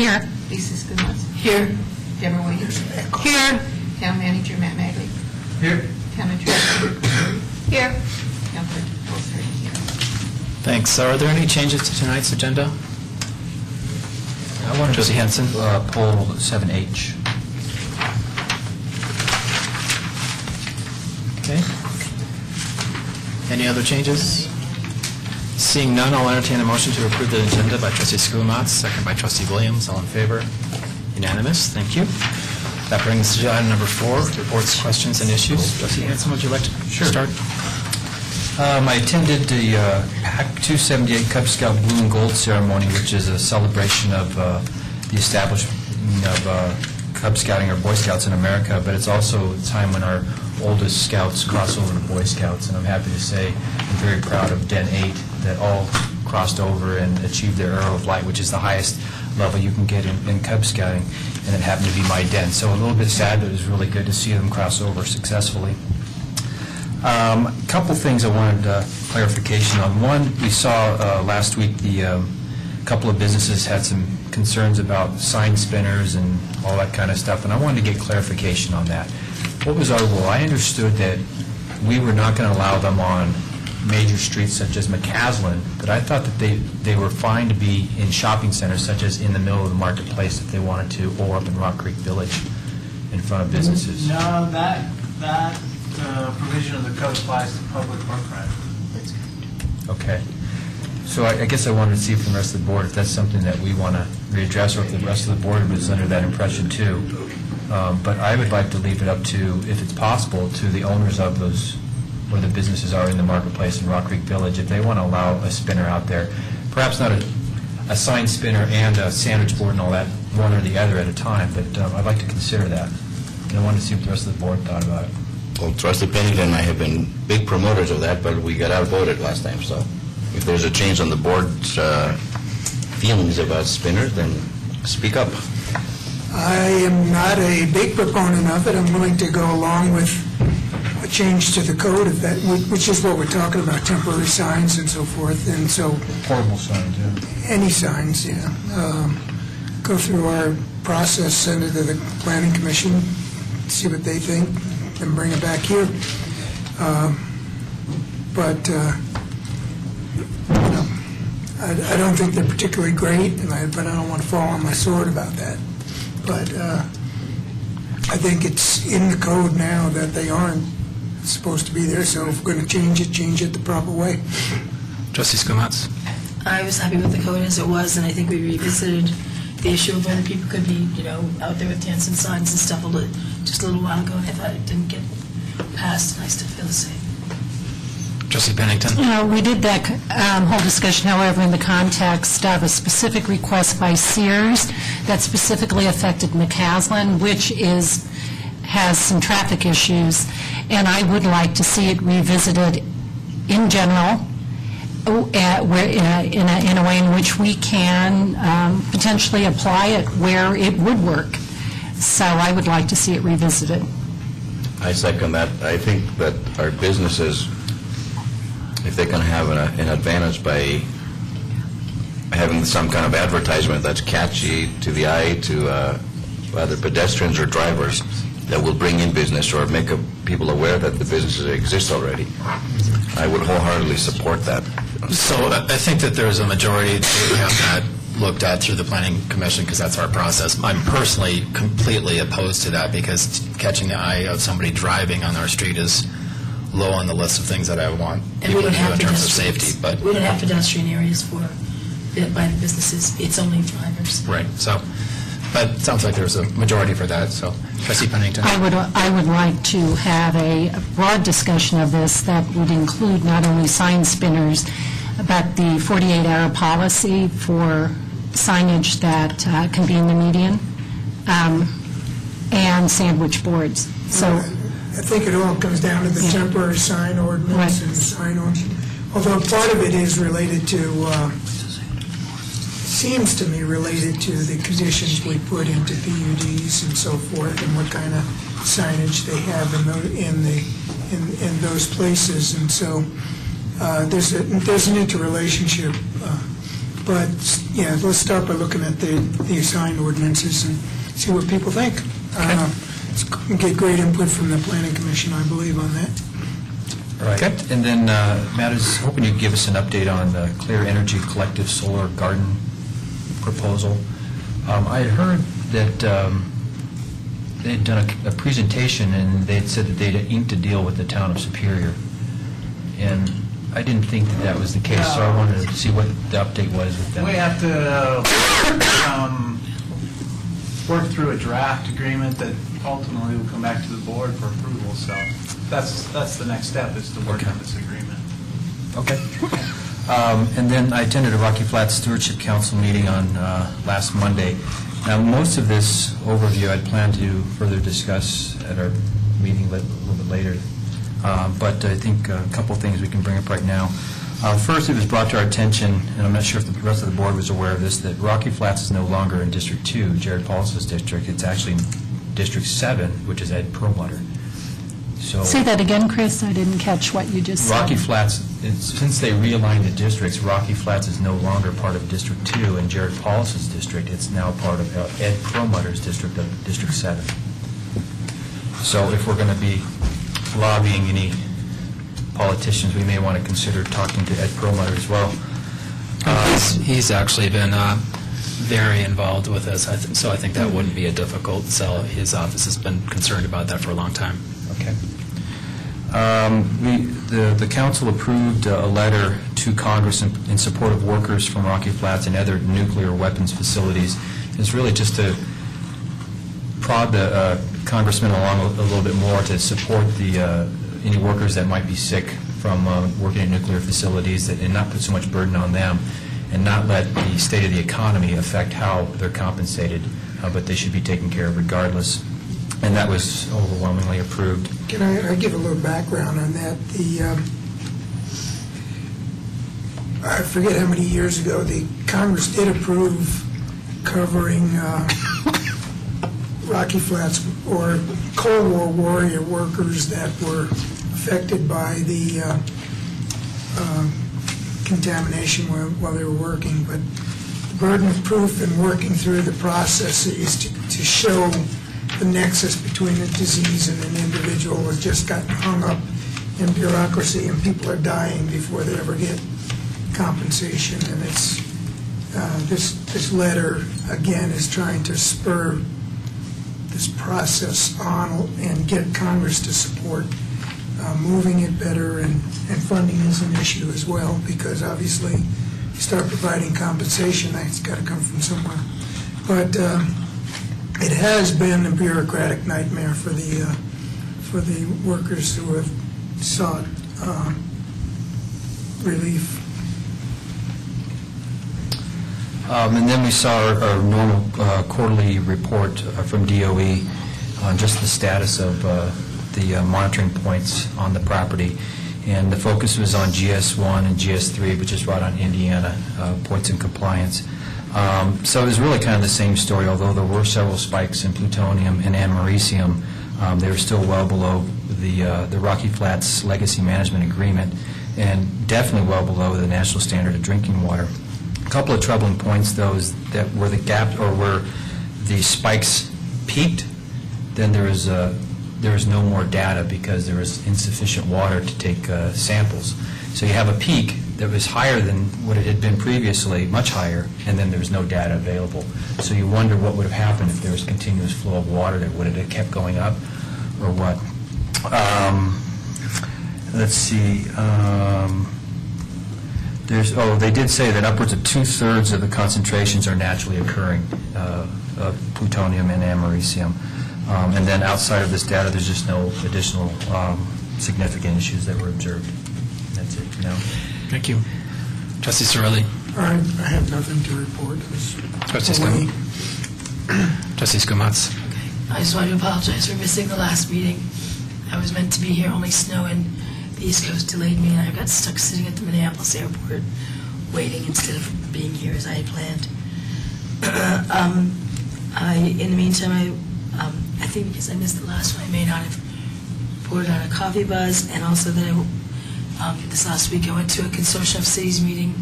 Here. Lisa Skumas. Here. Deborah Williams. Here. Town Manager Matt Magley. Here. Town Administrator Here. Town Clerk Paul here. Thanks. Are there any changes to tonight's agenda? I wanted Trustee Hanson. Poll 7H. Okay. Any other changes? Seeing none, I'll entertain a motion to approve the agenda by Trustee Skumatz, second by Trustee Williams. All in favor? Unanimous. Thank you. That brings us to item number 4, reports, questions, and issues. Trustee Hanson, would you like to start? I attended the PAC 278 Cub Scout Blue and Gold ceremony, which is a celebration of the establishment of Cub Scouting or Boy Scouts in America, but it's also a time when our oldest scouts cross over to Boy Scouts, and I'm happy to say I'm very proud of Den 8 that all crossed over and achieved their Arrow of Light, which is the highest level you can get in Cub Scouting, and it happened to be my den. So a little bit sad, but it was really good to see them cross over successfully. A couple things I wanted clarification on. One, we saw last week the couple of businesses had some concerns about sign spinners and all that kind of stuff, and I wanted to get clarification on that. What was our rule? I understood that we were not going to allow them on major streets such as McCaslin, but I thought that they were fine to be in shopping centers such as in the middle of the marketplace if they wanted to, or up in Rock Creek Village in front of businesses. No, that provision of the code applies to public or private. Okay. So I guess I wanted to see from the rest of the board if that's something that we want to readdress, or if the rest of the board was under that impression too. But I would like to leave it up to, if it's possible, to the owners of those, where the businesses are in the marketplace in Rock Creek Village, if they want to allow a spinner out there. Perhaps not a sign spinner and a sandwich board and all that, one or the other at a time, but I'd like to consider that. And I wanted to see what the rest of the board thought about it. Well, Trustee Pennington and I have been big promoters of that, but we got outvoted last time, so if there's a change on the board's feelings about spinners, then speak up. I am not a big proponent of it. I'm willing to go along with a change to the code, if that, which is what we're talking about, temporary signs and so forth. And so, Portable signs, yeah. any signs, yeah. Go through our process, send it to the Planning Commission, see what they think, and bring it back here. But you know, I don't think they're particularly great, but I don't want to fall on my sword about that. But I think it's in the code now that they aren't supposed to be there, so if we're going to change it the proper way. Trustee Skumatz. I was happy with the code as it was, and I think we revisited the issue of whether people could be, out there with dancing signs and stuff just a little while ago, and I thought it didn't get passed, and I still feel the same. Trustee Pennington. We did that whole discussion, however, in the context of a specific request by Sears that specifically affected McCaslin, which has some traffic issues, and I would like to see it revisited in general, in a way in which we can potentially apply it where it would work. So I would like to see it revisited. I second that. I think that our businesses, if they can have an advantage by having some kind of advertisement that's catchy to the eye to either pedestrians or drivers, that will bring in business or make people aware that the businesses exist already, I would wholeheartedly support that. So I think that there's a majority to have that looked at through the Planning Commission, because that's our process. I'm personally completely opposed to that, because catching the eye of somebody driving on our street is low on the list of things that I want people to do in terms of safety. But we don't have pedestrian areas by the businesses. It's only drivers. Right. So, but it sounds like there's a majority for that. So, Trustee Pennington. I would like to have a broad discussion of this that would include not only sign spinners, but the 48-hour policy for signage that can be in the median, and sandwich boards. So, I think it all comes down to the temporary sign ordinance and the sign ordinance. Although part of it is related to, seems to me related to the conditions we put into PUDs and so forth, and what kind of signage they have in those places. And so there's an interrelationship But, yeah, let's start by looking at the sign ordinances and see what people think. Get great input from the planning commission, I believe, on that. Right. And then, Matt, I was hoping you'd give us an update on the Clear Energy Collective Solar Garden proposal. I had heard that they had done a presentation, and they had said that they'd inked a deal with the town of Superior. And I didn't think that that was the case, so I wanted to see what the update was with them. We have to work through a draft agreement that ultimately will come back to the board for approval, so that's the next step, is to work on this agreement. Okay. And then I attended a Rocky Flats Stewardship Council meeting on last Monday. Now, most of this overview I'd planned to further discuss at our meeting a little bit later, but I think a couple of things we can bring up right now. First, it was brought to our attention, and I'm not sure if the rest of the board was aware of this, that Rocky Flats is no longer in District 2, Jared Paulus's district. It's actually in District 7, which is Ed Perlmutter. So Say that again, Chris, I didn't catch what you just said. Rocky Flats, since they realigned the districts, Rocky Flats is no longer part of District 2 and Jared Paulus's district. It's now part of Ed Perlmutter's district of District 7. So if we're going to be lobbying any politicians, we may want to consider talking to Ed Perlmutter as well. He's actually been very involved with this, so I think that wouldn't be a difficult sell. His office has been concerned about that for a long time. Okay. The council approved a letter to Congress in support of workers from Rocky Flats and other nuclear weapons facilities. It's really just to prod the congressman along a little bit more to support any workers that might be sick from working at nuclear facilities, and not put so much burden on them, and not let the state of the economy affect how they're compensated, but they should be taken care of regardless. And that was overwhelmingly approved. Can I give a little background on that? I forget how many years ago, the Congress did approve covering Rocky Flats or Cold War warrior workers that were affected by the contamination while they were working. But the burden of proof in working through the processes to show the nexus between a disease and an individual has just gotten hung up in bureaucracy, and people are dying before they ever get compensation. And it's this letter again is trying to spur this process on and get Congress to support moving it better, and funding is an issue as well, because obviously if you start providing compensation, that's got to come from somewhere. But it has been a bureaucratic nightmare for the workers who have sought relief. And then we saw our normal quarterly report from DOE on just the status of the monitoring points on the property. And the focus was on GS1 and GS3, which is right on Indiana, points in compliance. So it was really kind of the same story, although there were several spikes in plutonium and americium. They were still well below the Rocky Flats Legacy Management Agreement, and definitely well below the national standard of drinking water. A couple of troubling points, though, is that where the gap, or where the spikes peaked, then there is no more data because there was insufficient water to take samples. So you have a peak that was higher than what it had been previously, much higher, and then there was no data available. So you wonder what would have happened if there was continuous flow of water. That would it have kept going up, or what? Let's see. They did say that upwards of 2/3 of the concentrations are naturally occurring of plutonium and americium. And then outside of this data, there's just no additional significant issues that were observed. That's it for now. Thank you. Trustee Cirilli. I have nothing to report. Trustee Skumatz. I just want to apologize for missing the last meeting. I was meant to be here, only snow and the East Coast delayed me, and I got stuck sitting at the Minneapolis airport waiting instead of being here as I had planned. In the meantime, I think because I missed the last one, I may not have reported on a coffee buzz, and also that this last week I went to a consortium of cities meeting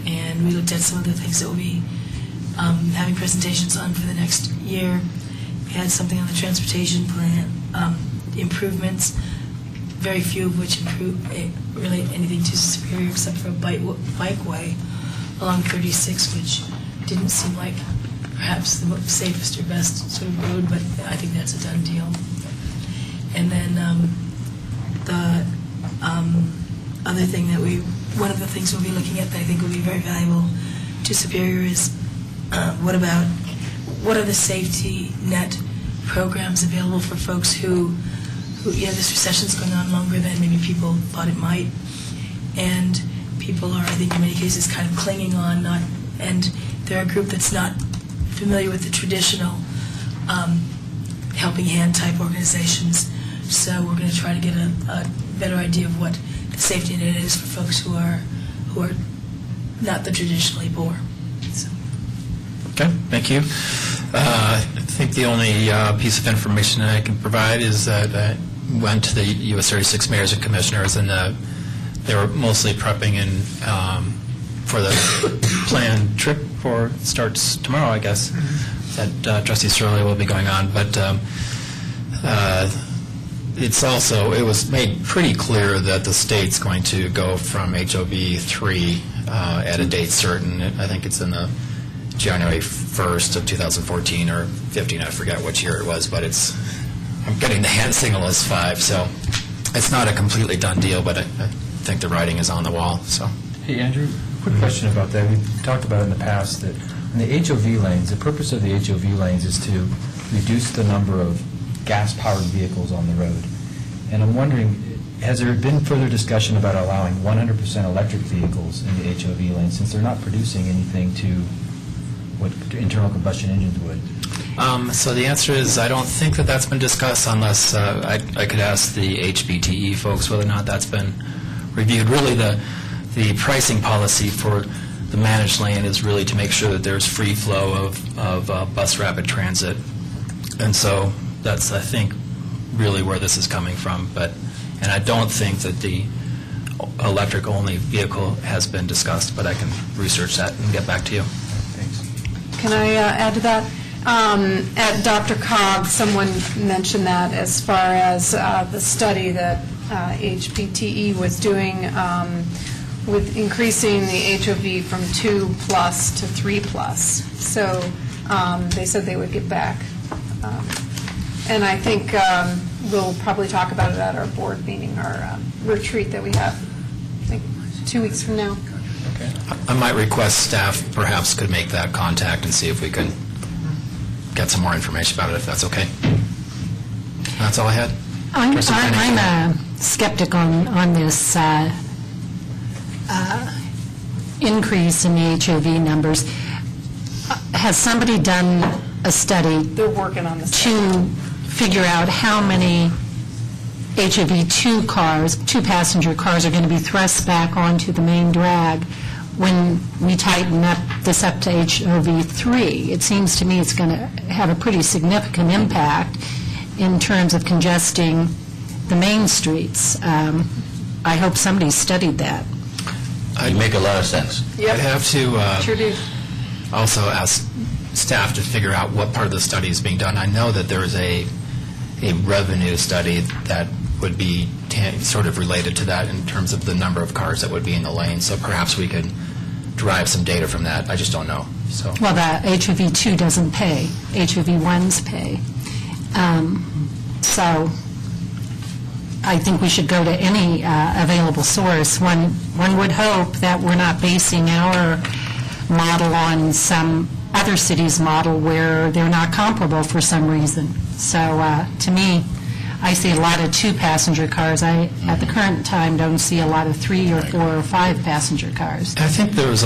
and we looked at some of the things that we'll be having presentations on for the next year. We had something on the transportation plan, improvements, very few of which relate anything to Superior except for a bikeway along 36, which didn't seem like perhaps the safest or best sort of road, but I think that's a done deal. And then the other thing that one of the things we'll be looking at that I think will be very valuable to Superior is what are the safety net programs available for folks who this recession's going on longer than maybe people thought it might, and people are, I think, in many cases kind of clinging on, and they're a group that's not familiar with the traditional helping hand type organizations. So we're going to try to get a better idea of what the safety net is for folks who are not the traditionally poor. So. Okay, thank you. I think the only piece of information I can provide is that I went to the U.S. 36 mayors and commissioners, and they were mostly prepping for the planned trip starts tomorrow, I guess, that Trustee Sterling will be going on. But it was made pretty clear that the state's going to go from HOV 3 at a date certain. I think it's in the January 1st of 2014 or 15, I forget which year it was, but I'm getting the hand signal as 5, so it's not a completely done deal, but I think the writing is on the wall. So. Hey, Andrew, quick question about that. We've talked about in the past that in the HOV lanes, the purpose of the HOV lanes is to reduce the number of gas-powered vehicles on the road. And I'm wondering, has there been further discussion about allowing 100% electric vehicles in the HOV lane, since they're not producing anything to what internal combustion engines would? So the answer is I don't think that that's been discussed, unless I could ask the HBTE folks whether or not that's been reviewed. Really, the pricing policy for the managed lane is really to make sure that there's free flow of bus rapid transit. And so that's, I think, really where this is coming from. And I don't think that the electric-only vehicle has been discussed, but I can research that and get back to you. Can I add to that? At Dr. Cobb, someone mentioned that as far as the study that HPTE was doing with increasing the HOV from 2+ to 3+. So they said they would get back. And I think we'll probably talk about it at our board meeting, our retreat that we have, I think, 2 weeks from now. Okay. I might request staff perhaps could make that contact and see if we can get some more information about it, if that's okay. That's all I had. I'm a skeptic on this increase in the HOV numbers. Has somebody done a study? They're working on this to figure out how many HOV 2 cars, 2-passenger cars, are going to be thrust back onto the main drag when we tighten this up to HOV 3. It seems to me it's going to have a pretty significant impact in terms of congesting the main streets. I hope somebody studied that. It'd make a lot of sense. I'd have to Sure do. also ask staff to figure out what part of the study is being done. I know that there is a revenue study that would be sort of related to that in terms of the number of cars that would be in the lane, so perhaps we could derive some data from that. I just don't know. So. Well, the HOV 2 doesn't pay. HOV 1s pay. So I think we should go to any available source. One would hope that we're not basing our model on some other city's model where they're not comparable for some reason. So to me, I see a lot of 2-passenger cars. I, at the current time, don't see a lot of 3 or 4 or 5-passenger cars. I think there was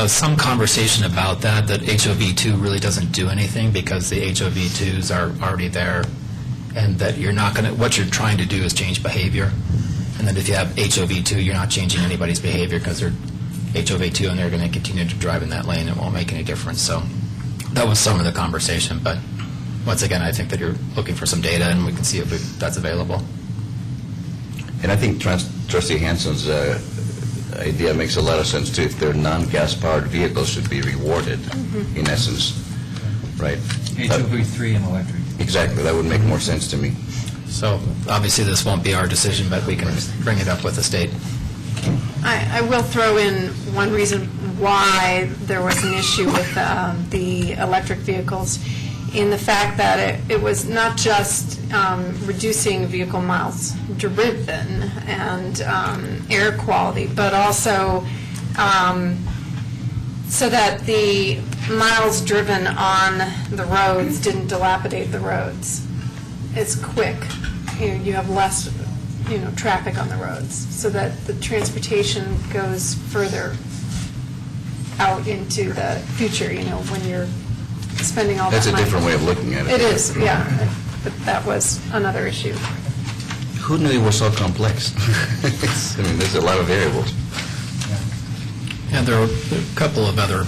some conversation about that HOV 2 really doesn't do anything because the HOV 2s are already there, and that you're not going to, what you're trying to do is change behavior. And then if you have HOV 2, you're not changing anybody's behavior because they're HOV 2 and they're going to continue to drive in that lane. It won't make any difference. So that was some of the conversation. But once again, I think that you're looking for some data, and we can see if that's available. And I think Trustee Hansen's idea makes a lot of sense too. If they're non-gas-powered vehicles, should be rewarded, in essence, right? HOV3 and electric. Exactly, that would make more sense to me. So obviously, this won't be our decision, but we can bring it up with the state. I will throw in one reason why there was an issue with the electric vehicles, in the fact that it was not just reducing vehicle miles driven and air quality, but also so that the miles driven on the roads didn't dilapidate the roads. It's quick. You have less traffic on the roads, so that the transportation goes further out into the future, when you're spending all that That's a money. different way of looking at it. It is, yeah, but that was another issue. Who knew it was so complex? I mean, there's a lot of variables. And there are a couple of other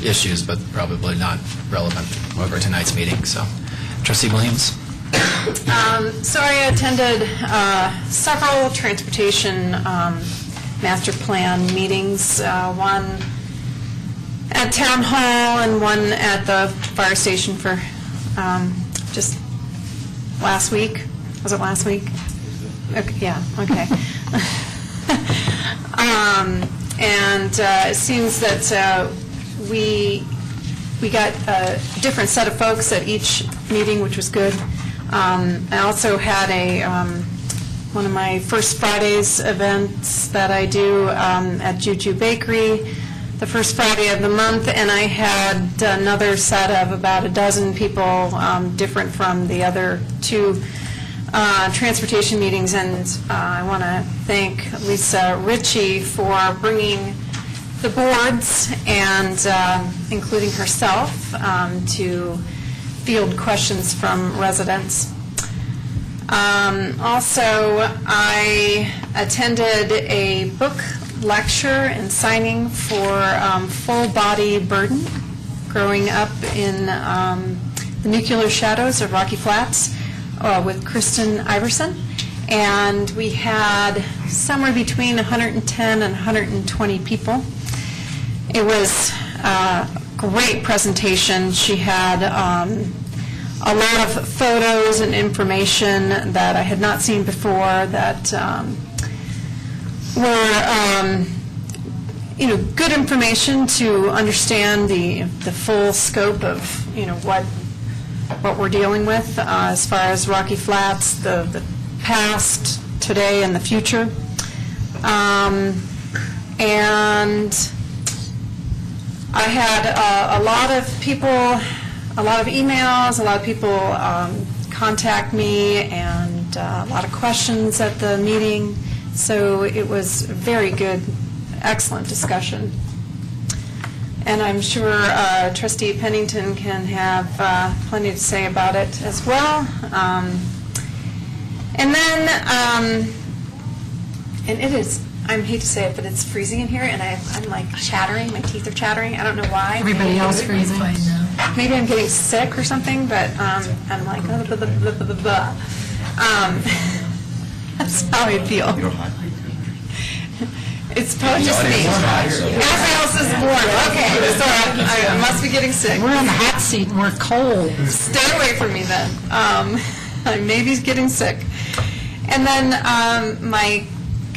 issues, but probably not relevant for tonight's meeting. So, Trustee Williams? So I attended several transportation master plan meetings, one at Town Hall and one at the fire station for just last week. Was it last week? Okay, yeah, okay. And it seems that we got a different set of folks at each meeting, which was good. I also had one of my First Fridays events that I do at Juju Bakery, the first Friday of the month, and I had another set of about a dozen people, different from the other two transportation meetings, and I want to thank Lisa Ritchie for bringing the boards and including herself to field questions from residents. Also, I attended a book lecture and signing for Full Body Burden, Growing Up in the Nuclear Shadows of Rocky Flats with Kristen Iverson. And we had somewhere between 110 and 120 people. It was a great presentation. She had a lot of photos and information that I had not seen before that were good information to understand the full scope of what we're dealing with as far as Rocky Flats, the past, today, and the future. And I had a lot of people, a lot of emails, a lot of people contact me, and a lot of questions at the meeting. So it was a very good, excellent discussion. And I'm sure Trustee Pennington can have plenty to say about it as well. And then, and it is, I hate to say it, but it's freezing in here, and I'm like chattering, my teeth are chattering. I don't know why. Everybody else freezing. Fine now. Maybe I'm getting sick or something, but I'm like, blah, blah, blah, blah, blah, blah. That's how I feel. It's probably just me. Everybody else is warm. Okay, so I must be getting sick. We're on the hot seat and we're cold. Stay away from me then. I may be getting sick. And then my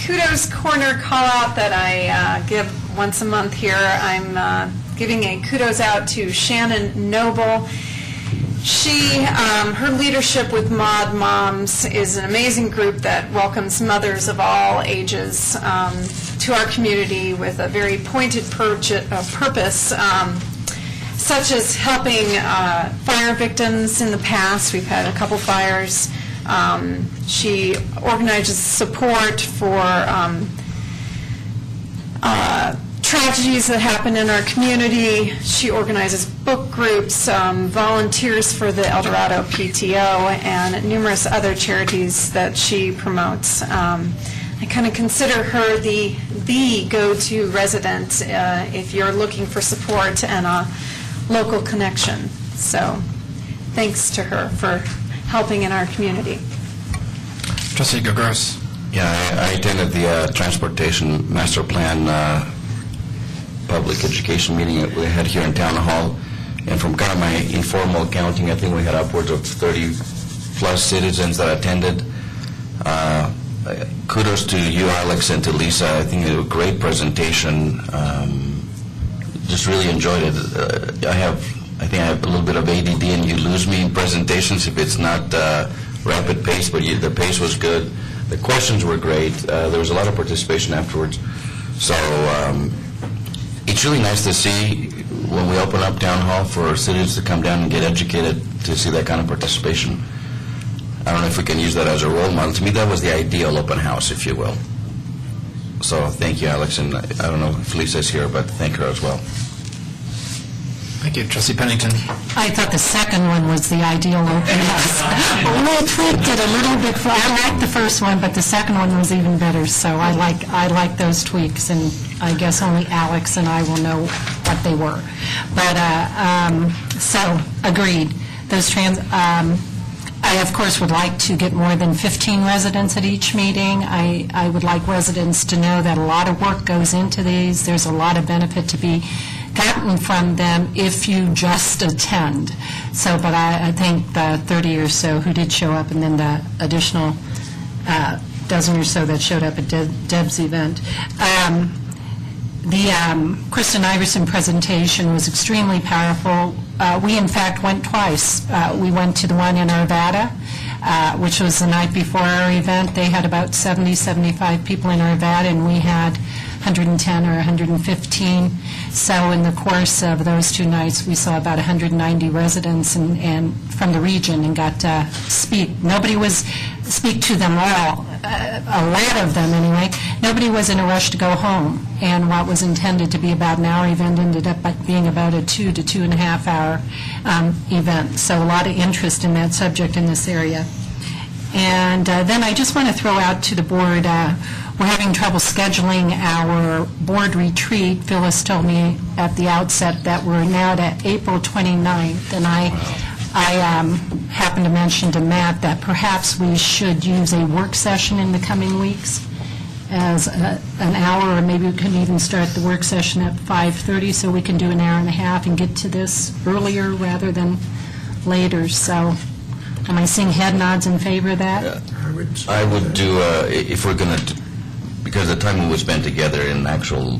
Kudos Corner call out that I give once a month here, I'm giving a kudos out to Shannon Noble. She, her leadership with Mod Moms is an amazing group that welcomes mothers of all ages to our community with a very pointed purpose, such as helping fire victims in the past. We've had a couple fires. She organizes support for tragedies that happen in our community. She organizes book groups, volunteers for the El Dorado PTO, and numerous other charities that she promotes. I kind of consider her the go-to resident if you're looking for support and a local connection. So thanks to her for helping in our community. Trustee Gagos? Yeah, I attended the Transportation Master Plan public education meeting that we had here in Town Hall, and from kind of my informal counting, I think we had upwards of 30-plus citizens that attended. Kudos to you, Alex, and to Lisa. I think it was a great presentation. Just really enjoyed it. I think I have a little bit of ADD, and you lose me in presentations if it's not rapid pace, but the pace was good. The questions were great. There was a lot of participation afterwards. So it's really nice to see when we open up Town Hall for citizens to come down and get educated, to see that kind of participation. I don't know if we can use that as a role model. To me, that was the ideal open house, if you will. So thank you, Alex, and I don't know if Lisa's here, but thank her as well. Thank you. Trustee Pennington? I thought the second one was the ideal open house. We tweaked it a little bit. I liked the first one, but the second one was even better. So I like those tweaks, and I guess only Alex and I will know what they were. But so agreed. Those I, of course, would like to get more than 15 residents at each meeting. I would like residents to know that a lot of work goes into these. There's a lot of benefit to be gotten from them if you just attend. So, but I think the 30 or so who did show up, and then the additional dozen or so that showed up at Deb's event. The Kristen Iverson presentation was extremely powerful. We, in fact, went twice. We went to the one in Arvada, which was the night before our event. They had about 70, 75 people in Arvada, and we had 110 or 115. So in the course of those 2 nights, we saw about 190 residents and from the region, and got to speak. Nobody was speak to them all, a lot of them anyway. Nobody was in a rush to go home, and what was intended to be about an hour event ended up being about a 2 to 2.5 hour event. So a lot of interest in that subject in this area. And then I just want to throw out to the board, we're having trouble scheduling our board retreat. Phyllis told me at the outset that we're now at April 29th, and I happened to mention to Matt that perhaps we should use a work session in the coming weeks as an hour, or maybe we can even start the work session at 5:30 so we can do an hour and a half and get to this earlier rather than later. So am I seeing head nods in favor of that? I would do, if we're going to, because the time we would spend together in an actual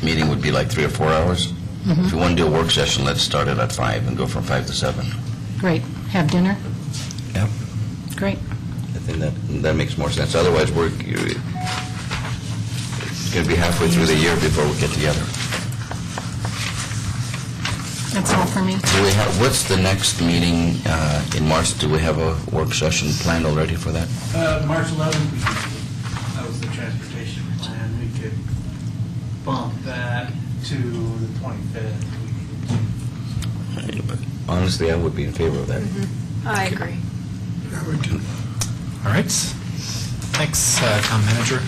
meeting would be like 3 or 4 hours. If you want to do a work session, let's start it at 5 and go from 5 to 7. Great. Have dinner? Yep. Great. I think that makes more sense. Otherwise, it's going to be halfway through the year before we get together. That's all for me. Do we have, what's the next meeting in March? Do we have a work session planned already for that? March 11th, that was the transportation plan. We could bump that to the 25th. Honestly, I would be in favor of that. I agree. I would do. All right. Thanks, Town Manager.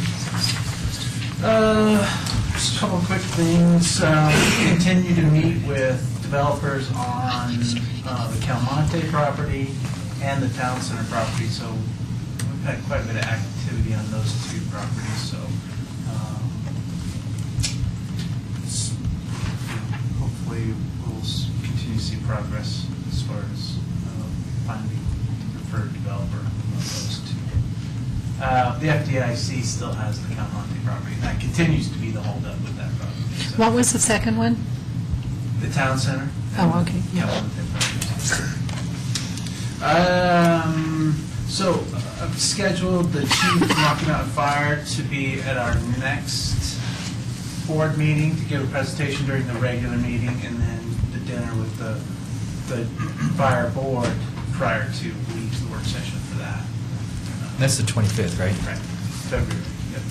Just a couple of quick things. We continue to meet with developers on the Calmonte property and the Town Center property, so we've had quite a bit of activity on those 2 properties, so hopefully we'll continue to see progress as far as finding the preferred developer of those 2. The FDIC still has the Calmonte property. That continues to be the holdup with that property. So. What was the second one? The Town Center. Oh, okay. Yeah. Calmonte property. So I've scheduled the chief from Rocky Mountain Fire to be at our next board meeting to give a presentation during the regular meeting, and then the dinner with the fire board prior to leave the work session for that. That's the 25th, right? Right, February, yep.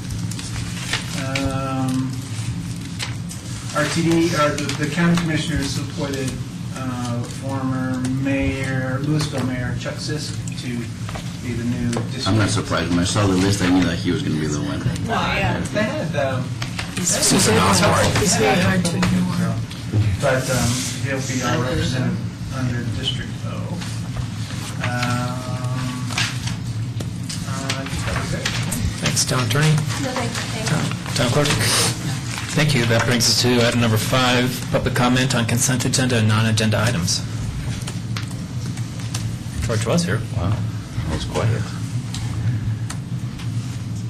RTD, the county commissioners appointed former mayor, Louisville Mayor Chuck Sisk to be the new district. I'm not surprised. When I saw the list, I knew that he was going to be the one. Yeah, they had, Susan Osborne. It's very hard to ignore. but he'll be our representative under District O. I think that was it. Thanks, Town Attorney. Town Clerk. Thank you. That brings us to item number 5, public comment on consent agenda and non-agenda items. George was here. Wow, that was quiet.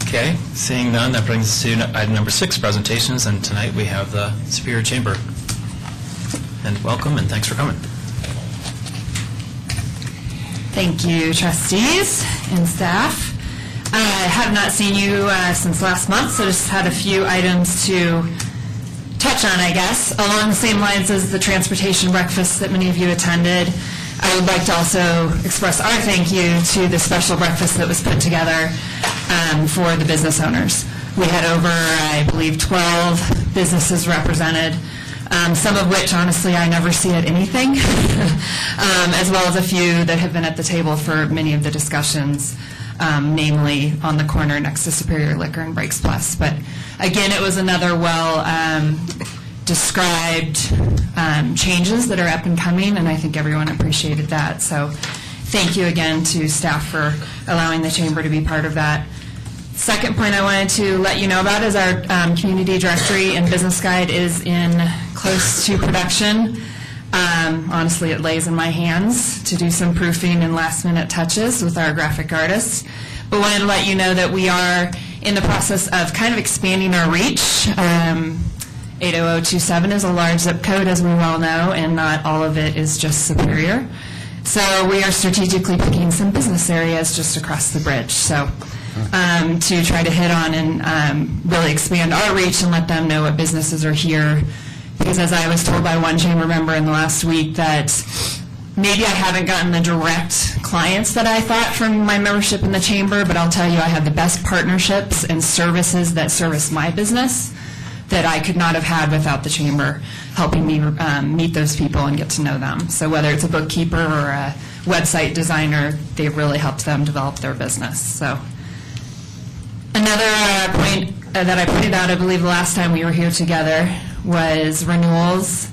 Okay, seeing none, that brings us to item number 6, presentations, and tonight we have the Superior Chamber. And welcome, and thanks for coming. Thank you, trustees and staff. I have not seen you since last month, so just had a few items to touch on, I guess. Along the same lines as the transportation breakfast that many of you attended, I would like to also express our thank you to the special breakfast that was put together for the business owners. We had over, I believe, 12 businesses represented, some of which, honestly, I never see at anything, as well as a few that have been at the table for many of the discussions, namely on the corner next to Superior Liquor and Brakes Plus. But again, it was another well-described changes that are up and coming, and I think everyone appreciated that. So thank you again to staff for allowing the Chamber to be part of that. Second point I wanted to let you know about is our community directory and business guide is in close to production. Honestly, it lays in my hands to do some proofing and last-minute touches with our graphic artists. But wanted to let you know that we are in the process of kind of expanding our reach. 80027 is a large zip code, as we well know, and not all of it is just Superior. So we are strategically picking some business areas just across the bridge. So to try to hit on and really expand our reach and let them know what businesses are here. Because as I was told by one chamber member in the last week that maybe I haven't gotten the direct clients that I thought from my membership in the chamber, but I'll tell you I have the best partnerships and services that service my business that I could not have had without the chamber helping me meet those people and get to know them. So whether it's a bookkeeper or a website designer, they really helped them develop their business. So another point that I pointed out, I believe the last time we were here together, was renewals.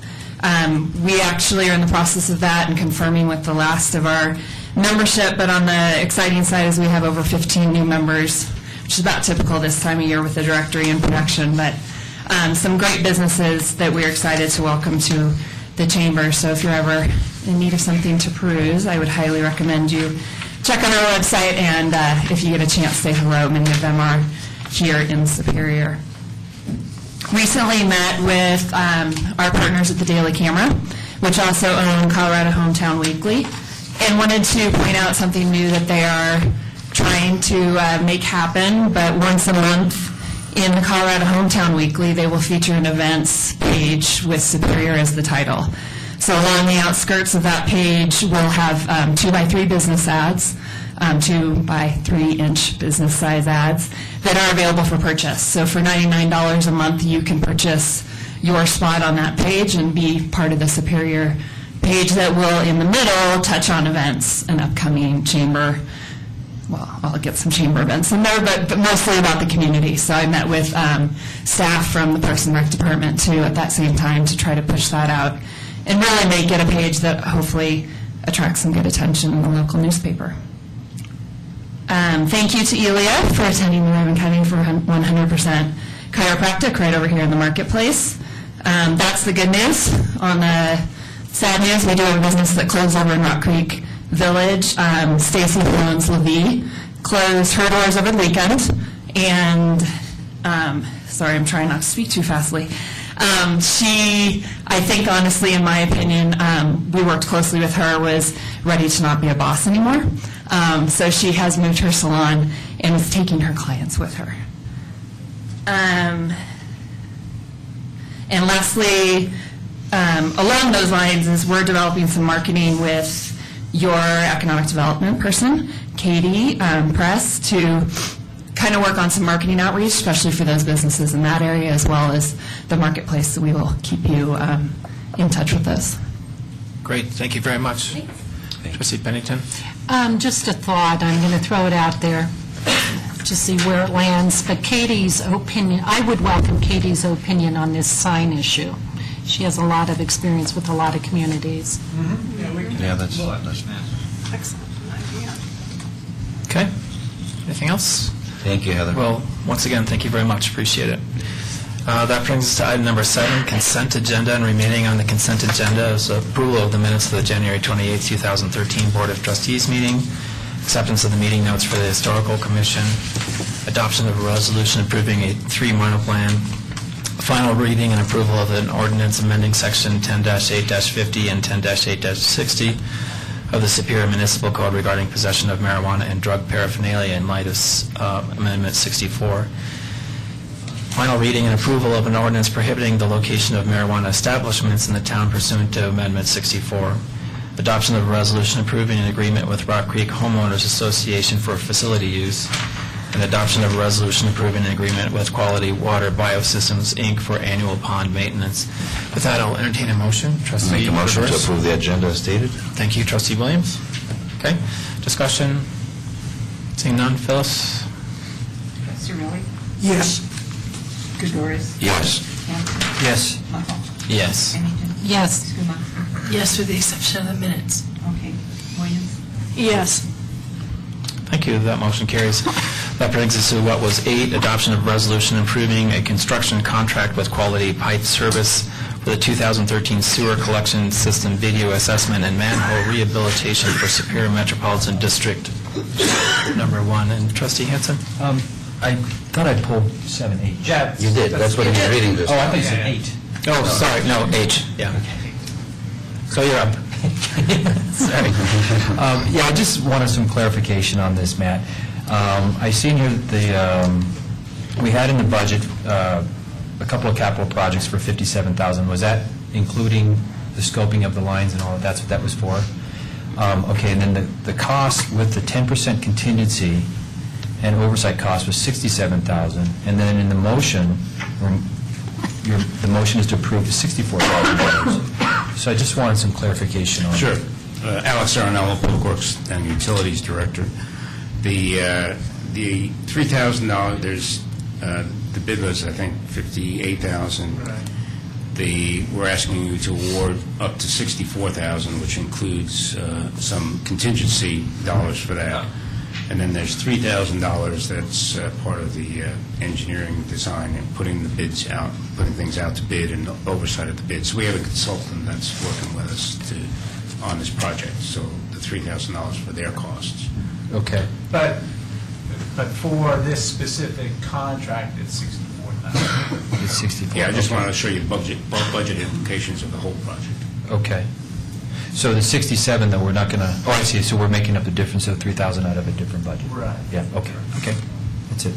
We actually are in the process of that and confirming with the last of our membership, but on the exciting side is we have over 15 new members, which is about typical this time of year with the directory and production, but some great businesses that we're excited to welcome to the chamber. So if you're ever in need of something to peruse, I would highly recommend you check out our website, and if you get a chance, say hello. Many of them are here in Superior. Recently met with our partners at the Daily Camera, which also own Colorado Hometown Weekly, and wanted to point out something new that they are trying to make happen, but once a month in the Colorado Hometown Weekly, they will feature an events page with Superior as the title. So along the outskirts of that page, we'll have 2x3 business ads, 2x3-inch business size ads that are available for purchase. So for $99 a month, you can purchase your spot on that page and be part of the Superior page that will, in the middle, touch on events and upcoming chamber. Well, I'll get some chamber events in there, but mostly about the community. So I met with staff from the Parks and Rec Department, too, at that same time to try to push that out and really make it a page that hopefully attracts some good attention in the local newspaper. Thank you to Elia for attending the ribbon cutting for 100% chiropractic right over here in the marketplace. That's the good news. On the sad news, we do have a business that closed over in Rock Creek Village. Stacy Jones Levy closed her doors over the weekend, and sorry, I'm trying not to speak too fastly. She, I think honestly, in my opinion, we worked closely with her, was ready to not be a boss anymore. So she has moved her salon and is taking her clients with her. And lastly, along those lines is we're developing some marketing with your economic development person, Katie Press, to kind of work on some marketing outreach, especially for those businesses in that area, as well as the marketplace. So we will keep you in touch with those. Great, thank you very much. Trustee Pennington? Just a thought, I'm going to throw it out there to see where it lands, but Katie's opinion, I would welcome Katie's opinion on this sign issue. She has a lot of experience with a lot of communities. Yeah, that's Excellent idea. Okay. Anything else? Thank you, Heather. Well, once again, thank you very much. Appreciate it. That brings us to item number 7, consent agenda, and remaining on the consent agenda is approval of the minutes of the January 28, 2013 Board of Trustees meeting, acceptance of the meeting notes for the Historical Commission, adoption of a resolution approving a 3-mile plan, final reading and approval of an ordinance amending Section 10-8-50 and 10-8-60 of the Superior Municipal Code regarding possession of marijuana and drug paraphernalia in light of Amendment 64. Final reading and approval of an ordinance prohibiting the location of marijuana establishments in the town pursuant to Amendment 64. Adoption of a resolution approving an agreement with Rock Creek Homeowners Association for facility use, and adoption of a resolution approving an agreement with Quality Water Biosystems, Inc. for annual pond maintenance. With that, I'll entertain a motion. Trustee Make a motion to Rivers. approve the agenda as stated. Thank you, Trustee Williams. Okay, discussion? Seeing none, Phyllis? Cirilli? Yes. Gregorius? Yes. Hanson? Yes. Muffe? Yes. Pennington? Yes. Skumac? Yes, with the exception of the minutes. Okay. Williams? Yes. Thank you. That motion carries. That brings us to what was 8, adoption of resolution approving a construction contract with Quality Pipe Service for the 2013 sewer collection system video assessment and manhole rehabilitation for Superior Metropolitan District number 1. And Trustee Hanson? I thought I pulled 7, 8. Yeah. You did. That's what he was reading this. Oh, I thought you said 8. Oh, sorry, no, H, yeah. So you're up. Sorry. Yeah, I just wanted some clarification on this, Matt. I seen here that we had in the budget a couple of capital projects for $57,000. Was that including the scoping of the lines and all of that? That's what that was for? Okay, and then the cost with the 10% contingency and oversight cost was $67,000. And then in the motion, the motion is to approve the $64,000. So I just wanted some clarification on Sure. Alex Aronello, Public Works and Utilities Director. The $3,000, there's, the bid was, I think, $58,000. We're asking you to award up to $64,000, which includes some contingency dollars for that. And then there's $3,000 that's part of the engineering design and putting the bids out, putting things out to bid and oversight of the bids. So we have a consultant that's working with us on this project, so the $3,000 for their costs. Okay. But for this specific contract, it's 64,000. It's 64. Yeah, I just wanted to show you budget implications of the whole project. Okay. So the 67, though, we're not going to, oh, I see, so we're making up the difference of 3,000 out of a different budget. Right. Yeah, okay, okay. That's it.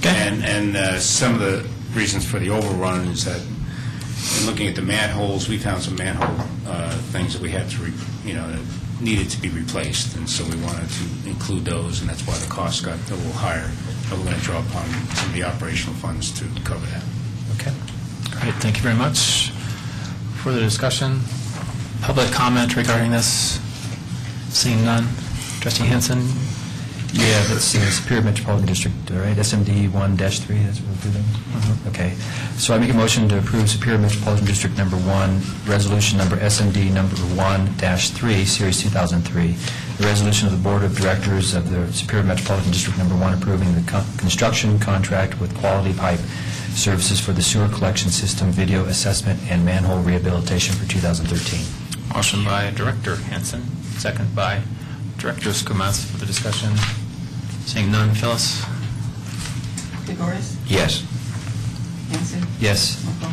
And some of the reasons for the overrun is that in looking at the manholes, we found some manhole things that we had to, that needed to be replaced, and so we wanted to include those, and that's why the cost got a little higher. But we're going to draw upon some of the operational funds to cover that. Okay. All right, thank you very much. Further discussion? Public comment regarding this? Seeing none. Trustee Hanson? Yeah, that's Superior Metropolitan District, right? SMD 1-3, that's what we're doing? Okay. So I make a motion to approve Superior Metropolitan District number 1, resolution number SMD number 1-3, Series 2003. The resolution of the Board of Directors of the Superior Metropolitan District number 1 approving the construction contract with Quality Pipe Services for the sewer collection system video assessment and manhole rehabilitation for 2013. Motion by Director Hanson, second by Director Skumatz for the discussion. Seeing none, Phyllis? Gregorius? Yes. Hanson? Yes. Muffe?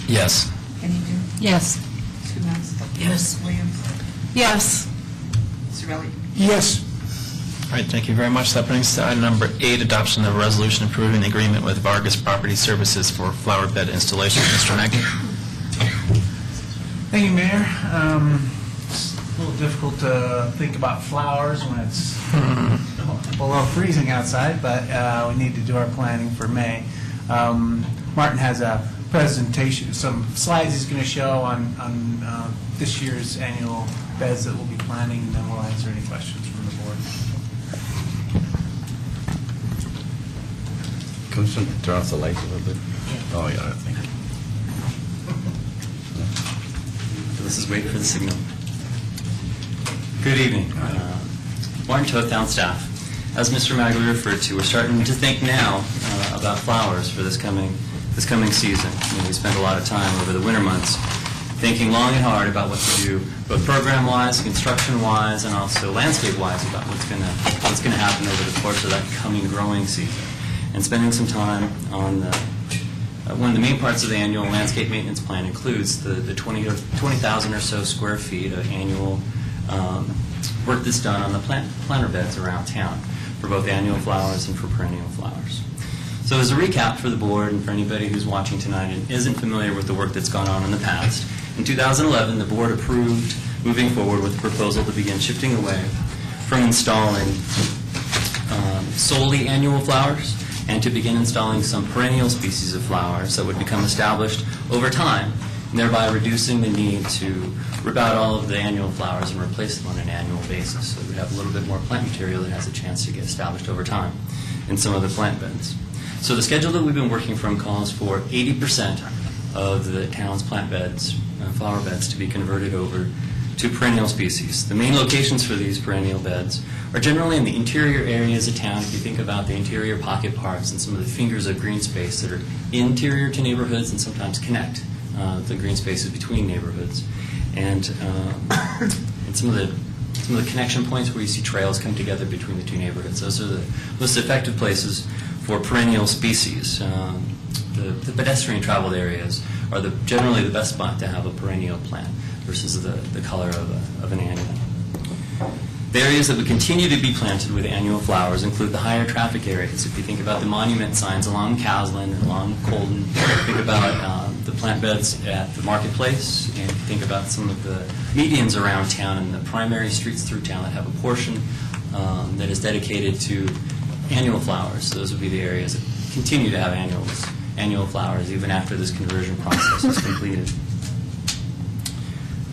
Yes. Pennington? Yes. Skumac? Yes. Williams? Yes. Cirilli? Yes. All right, thank you very much. That brings us to item number 8, adoption of a resolution approving the agreement with Vargas Property Services for flower bed installation. Mr. Nagy? Thank you, Mayor. It's a little difficult to think about flowers when it's below freezing outside, but we need to do our planning for May. Martin has a presentation, some slides he's going to show on this year's annual beds that we'll be planning, and then we'll answer any questions from the board. Can we turn off the lights a little bit? Oh, yeah, I think. This is waiting for the signal. Good evening. Martin Toth, town staff. as Mr. Magley referred to, we're starting to think now about flowers for this coming season. We spent a lot of time over the winter months thinking long and hard about what to do, both program-wise, construction-wise, and also landscape-wise about what's going to happen over the course of that coming growing season. And spending some time on one of the main parts of the annual landscape maintenance plan includes the 20,000 or so square feet of annual work that's done on the planter beds around town for both annual flowers and for perennial flowers. So as a recap for the board and for anybody who's watching tonight and isn't familiar with the work that's gone on in the past, in 2011 the board approved moving forward with a proposal to begin shifting away from installing solely annual flowers and to begin installing some perennial species of flowers that would become established over time, and thereby reducing the need to rip out all of the annual flowers and replace them on an annual basis. So we have a little bit more plant material that has a chance to get established over time in some of the plant beds. So the schedule that we've been working from calls for 80% of the town's plant beds, flower beds, to be converted over to perennial species. The main locations for these perennial beds are generally in the interior areas of town. If you think about the interior pocket parks and some of the fingers of green space that are interior to neighborhoods and sometimes connect the green spaces between neighborhoods, and some of the connection points where you see trails come together between the two neighborhoods. Those are the most effective places for perennial species. The pedestrian traveled areas are generally the best spot to have a perennial plant versus the color of an annual. The areas that would continue to be planted with annual flowers include the higher traffic areas. If you think about the monument signs along Caslin and along Colton, think about the plant beds at the marketplace, and think about some of the medians around town and the primary streets through town that have a portion that is dedicated to annual flowers. Those would be the areas that continue to have annual flowers even after this conversion process is completed.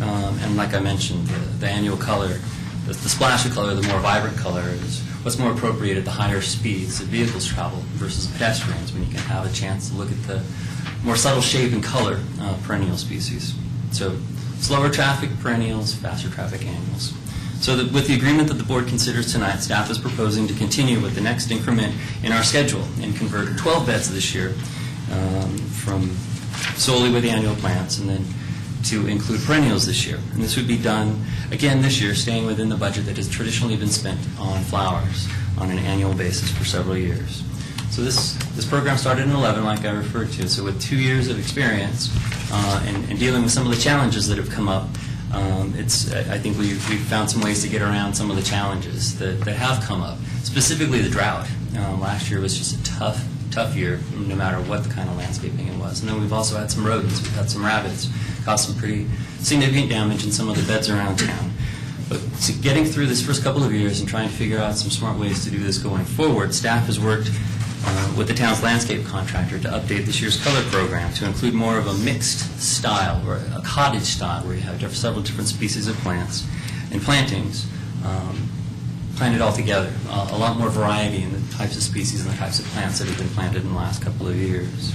And like I mentioned, the annual color, the splash of color, the more vibrant color is what's more appropriate at the higher speeds that vehicles travel versus pedestrians, when you can have a chance to look at the more subtle shape and color of perennial species. So slower traffic perennials, faster traffic annuals. So with the agreement that the board considers tonight, staff is proposing to continue with the next increment in our schedule and convert 12 beds this year from solely with the annual plants, and then to include perennials this year. And this would be done, again this year, staying within the budget that has traditionally been spent on flowers on an annual basis for several years. So this program started in 2011, like I referred to. So with 2 years of experience and dealing with some of the challenges that have come up, I think we've found some ways to get around some of the challenges that have come up, specifically the drought. Last year was just a tough year, no matter what the kind of landscaping it was. And then we've also had some rodents, we've had some rabbits, caused some pretty significant damage in some of the beds around town. But getting through this first couple of years and trying to figure out some smart ways to do this going forward, staff has worked with the town's landscape contractor to update this year's color program to include more of a mixed style, or a cottage style, where you have several different species of plants and plantings planted all together. A lot more variety in the types of species and the types of plants that have been planted in the last couple of years.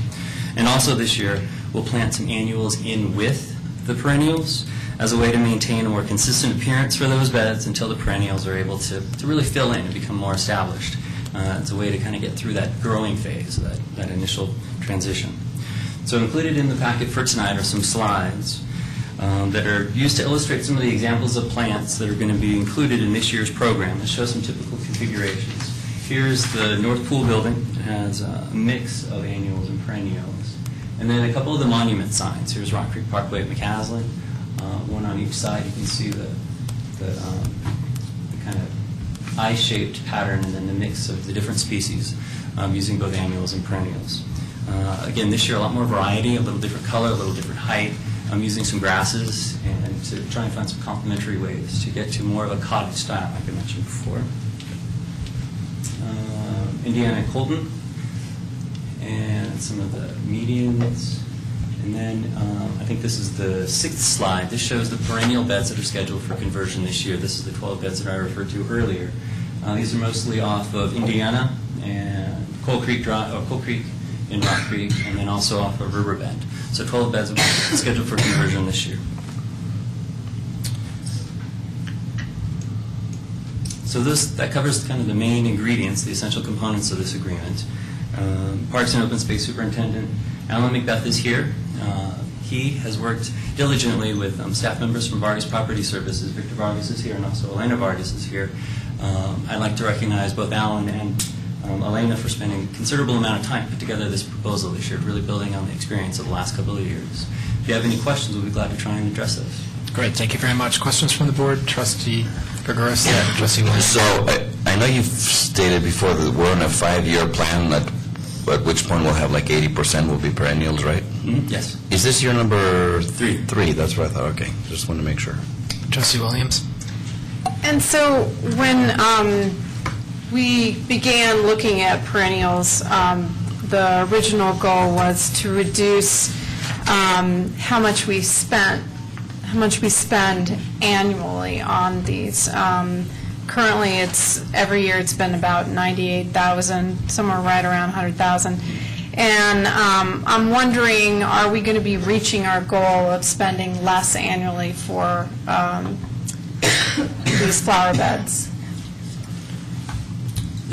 And also this year, we'll plant some annuals in with the perennials as a way to maintain a more consistent appearance for those beds until the perennials are able to really fill in and become more established. It's a way to kind of get through that growing phase, that initial transition. So included in the packet for tonight are some slides that are used to illustrate some of the examples of plants that are going to be included in this year's program. It shows some typical configurations. Here's the North Pool building. It has a mix of annuals and perennials. And then a couple of the monument signs. Here's Rock Creek Parkway at McCaslin. One on each side. You can see the kind of eye-shaped pattern and then the mix of the different species using both annuals and perennials. Again, this year a lot more variety, a little different color, a little different height. I'm using some grasses and to try and find some complementary ways to get to more of a cottage style, like I mentioned before. Indiana and Colton, and some of the medians. And then I think this is the 6th slide. This shows the perennial beds that are scheduled for conversion this year. This is the 12 beds that I referred to earlier. These are mostly off of Indiana and Coal Creek in Rock Creek, and then also off of Riverbend. So 12 beds are scheduled for conversion this year. So that covers kind of the main ingredients, the essential components of this agreement. Parks and Open Space Superintendent Alan Macbeth is here. He has worked diligently with staff members from Vargas Property Services. Victor Vargas is here, and also Elena Vargas is here. I'd like to recognize both Alan and Elena for spending a considerable amount of time to put together this proposal this year, really building on the experience of the last couple of years. If you have any questions, we'll be glad to try and address those. Great, thank you very much. Questions from the board? Trustee Gregoris? Yeah, Trustee Williams. So I know you've stated before that we're on a 5-year plan, that at which point we'll have like 80% will be perennials, right? Yes. Is this year number 3? 3, that's what I thought. Okay, just wanted to make sure. Trustee Williams? And so when we began looking at perennials, the original goal was to reduce how much we spend annually on these. Currently, every year it's been about $98,000, somewhere right around $100,000. And I'm wondering, are we going to be reaching our goal of spending less annually for these flower beds?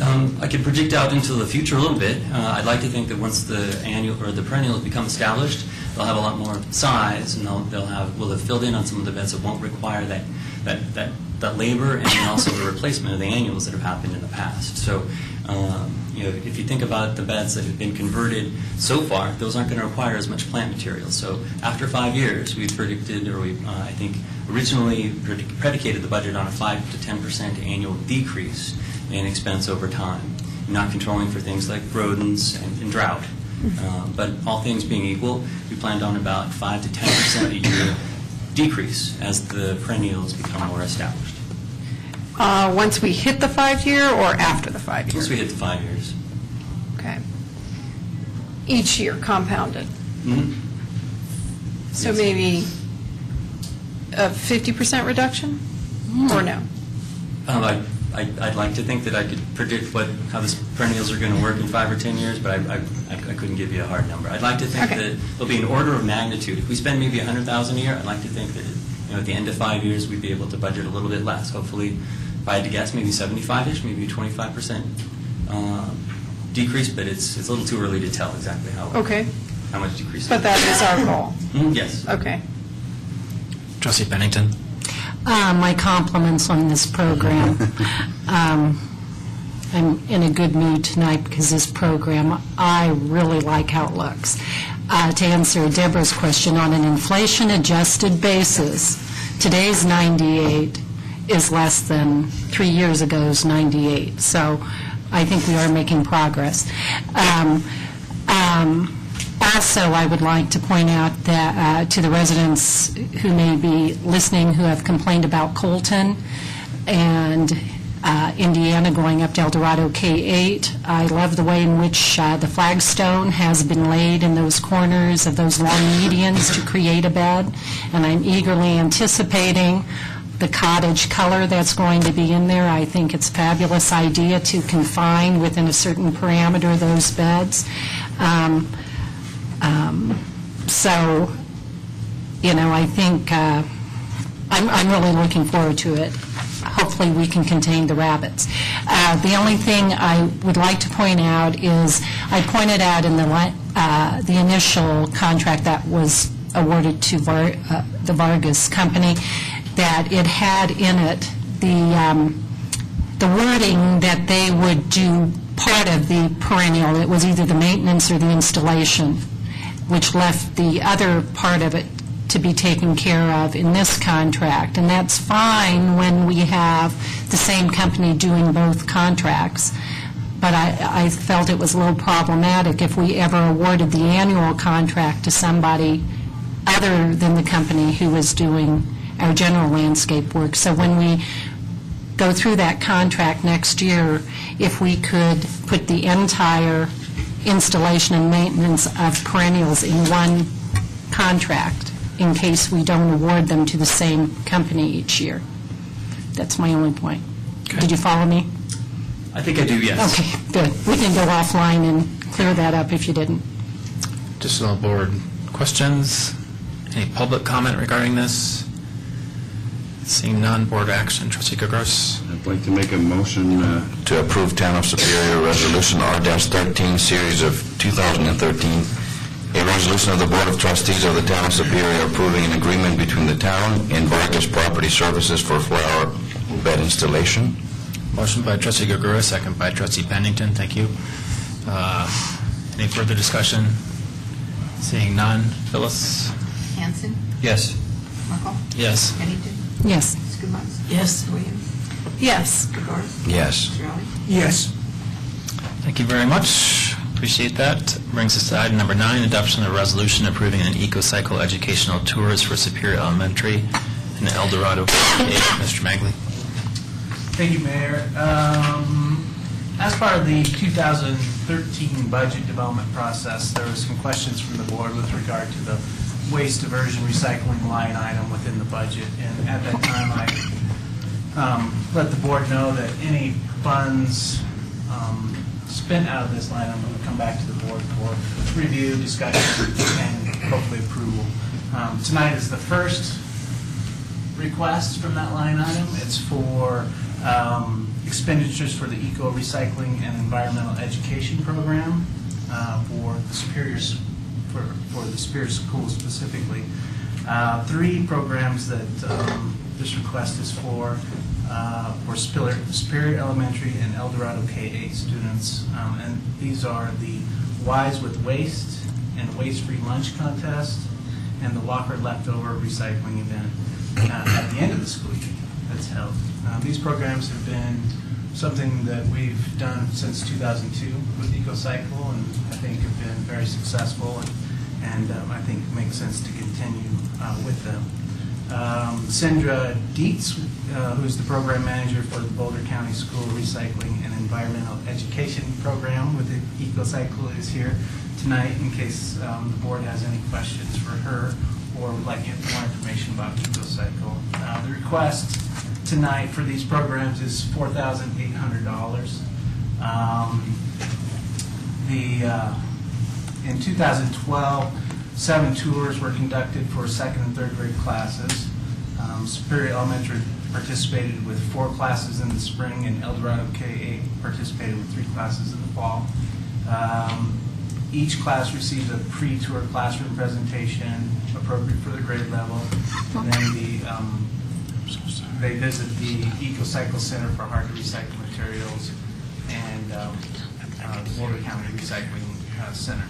I could project out into the future a little bit. I'd like to think that once the annual or the perennials become established, they'll have a lot more size, and we'll have filled in on some of the beds that won't require that labor, and then also the replacement of the annuals that have happened in the past. So, if you think about the beds that have been converted so far, those aren't going to require as much plant material. So, after 5 years, we predicted, or I think originally predicated the budget on a 5 to 10% annual decrease in expense over time, not controlling for things like rodents and drought. But all things being equal, we planned on about 5 to 10% a year decrease as the perennials become more established. Once we hit the 5-year or after the 5 years? Once we hit the 5 years. Okay. Each year compounded? Mm-hmm. So Yes. maybe a 50% reduction? Or no? I'd like to think that I could predict how the perennials are going to work in 5 or 10 years, but I couldn't give you a hard number. I'd like to think that there'll be an order of magnitude. If we spend maybe $100,000 a year, I'd like to think that at the end of 5 years we'd be able to budget a little bit less. Hopefully, if I had to guess, maybe 75-ish, maybe 25% decrease, but it's a little too early to tell exactly how much decrease. But that is our goal? Yes. Okay. Trustee Pennington? My compliments on this program. I'm in a good mood tonight because this program, I really like how it looks. To answer Deborah's question, on an inflation-adjusted basis, today's 98 is less than 3 years ago's 98. So I think we are making progress. Also, I would like to point out that to the residents who may be listening who have complained about Colton and Indiana going up to El Dorado K8, I love the way in which the flagstone has been laid in those corners of those long medians to create a bed, and I'm eagerly anticipating the cottage color that's going to be in there. I think it's a fabulous idea to confine within a certain parameter those beds. So, I think I'm really looking forward to it. Hopefully we can contain the rabbits. The only thing I would like to point out is I pointed out in the initial contract that was awarded to the Vargas Company that it had in it the wording that they would do part of the perennial. It was either the maintenance or the installation, which left the other part of it to be taken care of in this contract. And that's fine when we have the same company doing both contracts. But I felt it was a little problematic if we ever awarded the annual contract to somebody other than the company who was doing our general landscape work. So when we go through that contract next year, if we could put the entire installation and maintenance of perennials in one contract in case we don't award them to the same company each year. That's my only point. Okay. Did you follow me? I think I do, yes. Okay, good. We can go offline and clear that up if you didn't. Just on the board, questions? Any public comment regarding this? Seeing none, board action. Trustee Gagos. I'd like to make a motion to approve Town of Superior Resolution R-13, Series of 2013, a resolution of the Board of Trustees of the Town of Superior approving an agreement between the town and Vargas Property Services for flower bed installation. Motion by Trustee Gagos, second by Trustee Pennington. Thank you. Any further discussion? Seeing none. Phyllis? Hanson, Yes. Markle, Yes. Pennington, Yes. Skumatz, Yes. Williams, Yes. Gregoris, Yes. Surratt. Yes. Thank you very much. Appreciate that. Brings us to item number 9, adoption of a resolution approving an eco-cycle educational tours for Superior Elementary in El Dorado. Mr. Magley. Thank you, Mayor. As part of the 2013 budget development process, there were some questions from the board with regard to the waste diversion recycling line item within the budget. And at that time, I let the board know that any funds spent out of this line item will come back to the board for review, discussion, and hopefully approval. Tonight is the first request from that line item. It's for expenditures for the eco-recycling and environmental education program for the for the Superior Schools specifically. 3 programs that this request is for Superior Elementary and El Dorado K-8 students. And these are the Wise with Waste and Waste-Free Lunch Contest and the Walker Leftover Recycling Event at the end of the school year that's held. These programs have been something that we've done since 2002 with EcoCycle, and I think have been very successful, and I think it makes sense to continue with them. Sandra Dietz, who's the program manager for the Boulder County School Recycling and Environmental Education Program with the EcoCycle, is here tonight in case the board has any questions for her or would like more information about EcoCycle. The request tonight for these programs is $4,800. In 2012, 7 tours were conducted for 2nd and 3rd grade classes. Superior Elementary participated with 4 classes in the spring, and El Dorado K-8 participated with 3 classes in the fall. Each class received a pre-tour classroom presentation appropriate for the grade level, and then they visit the EcoCycle Center for hard-to-recycle materials and the Boulder County Recycling Center.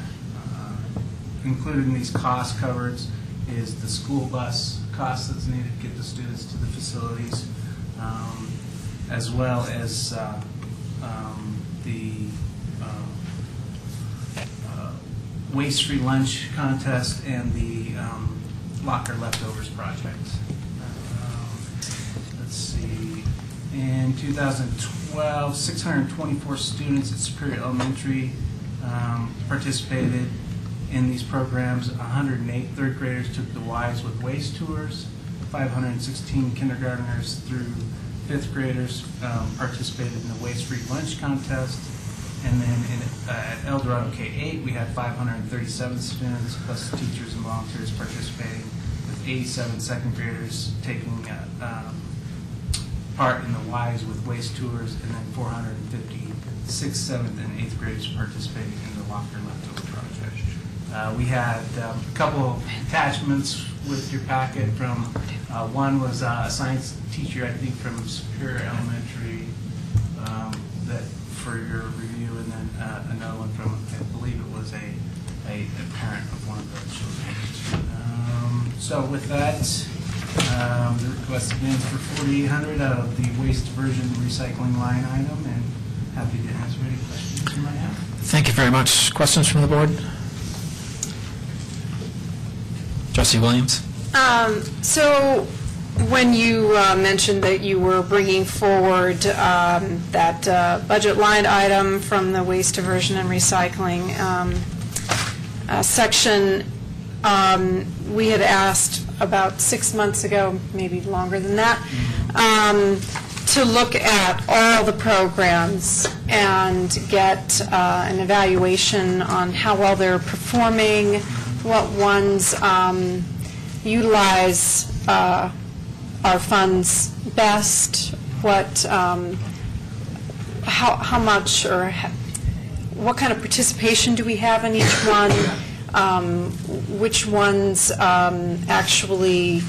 Included in these cost coverage is the school bus cost that's needed to get the students to the facilities, as well as the waste-free lunch contest and the locker leftovers project. Let's see. In 2012, 624 students at Superior Elementary participated in these programs. 108 third graders took the Wise with Waste tours. 516 kindergartners through 5th graders participated in the waste-free lunch contest. And then at El Dorado K-8, we had 537 students, plus teachers and volunteers participating, with 87 2nd graders taking part in the Wise with Waste tours, and then 450 6th, 7th, and 8th graders participating in the Locker Leftover project. We had a couple of attachments with your packet from, one was a science teacher, I think, from Superior Elementary, that for your review, and then another one from, I believe it was a parent of one of the children. So with that, the request again for $4,800 out of the waste diversion recycling line item, and happy to answer any questions you might have. Thank you very much. Questions from the board? Trustee Williams? So when you mentioned that you were bringing forward that budget line item from the waste diversion and recycling section, we had asked about 6 months ago, maybe longer than that, to look at all the programs and get an evaluation on how well they're performing, what ones utilize our funds best? What, how much or what kind of participation do we have in each one? Which ones actually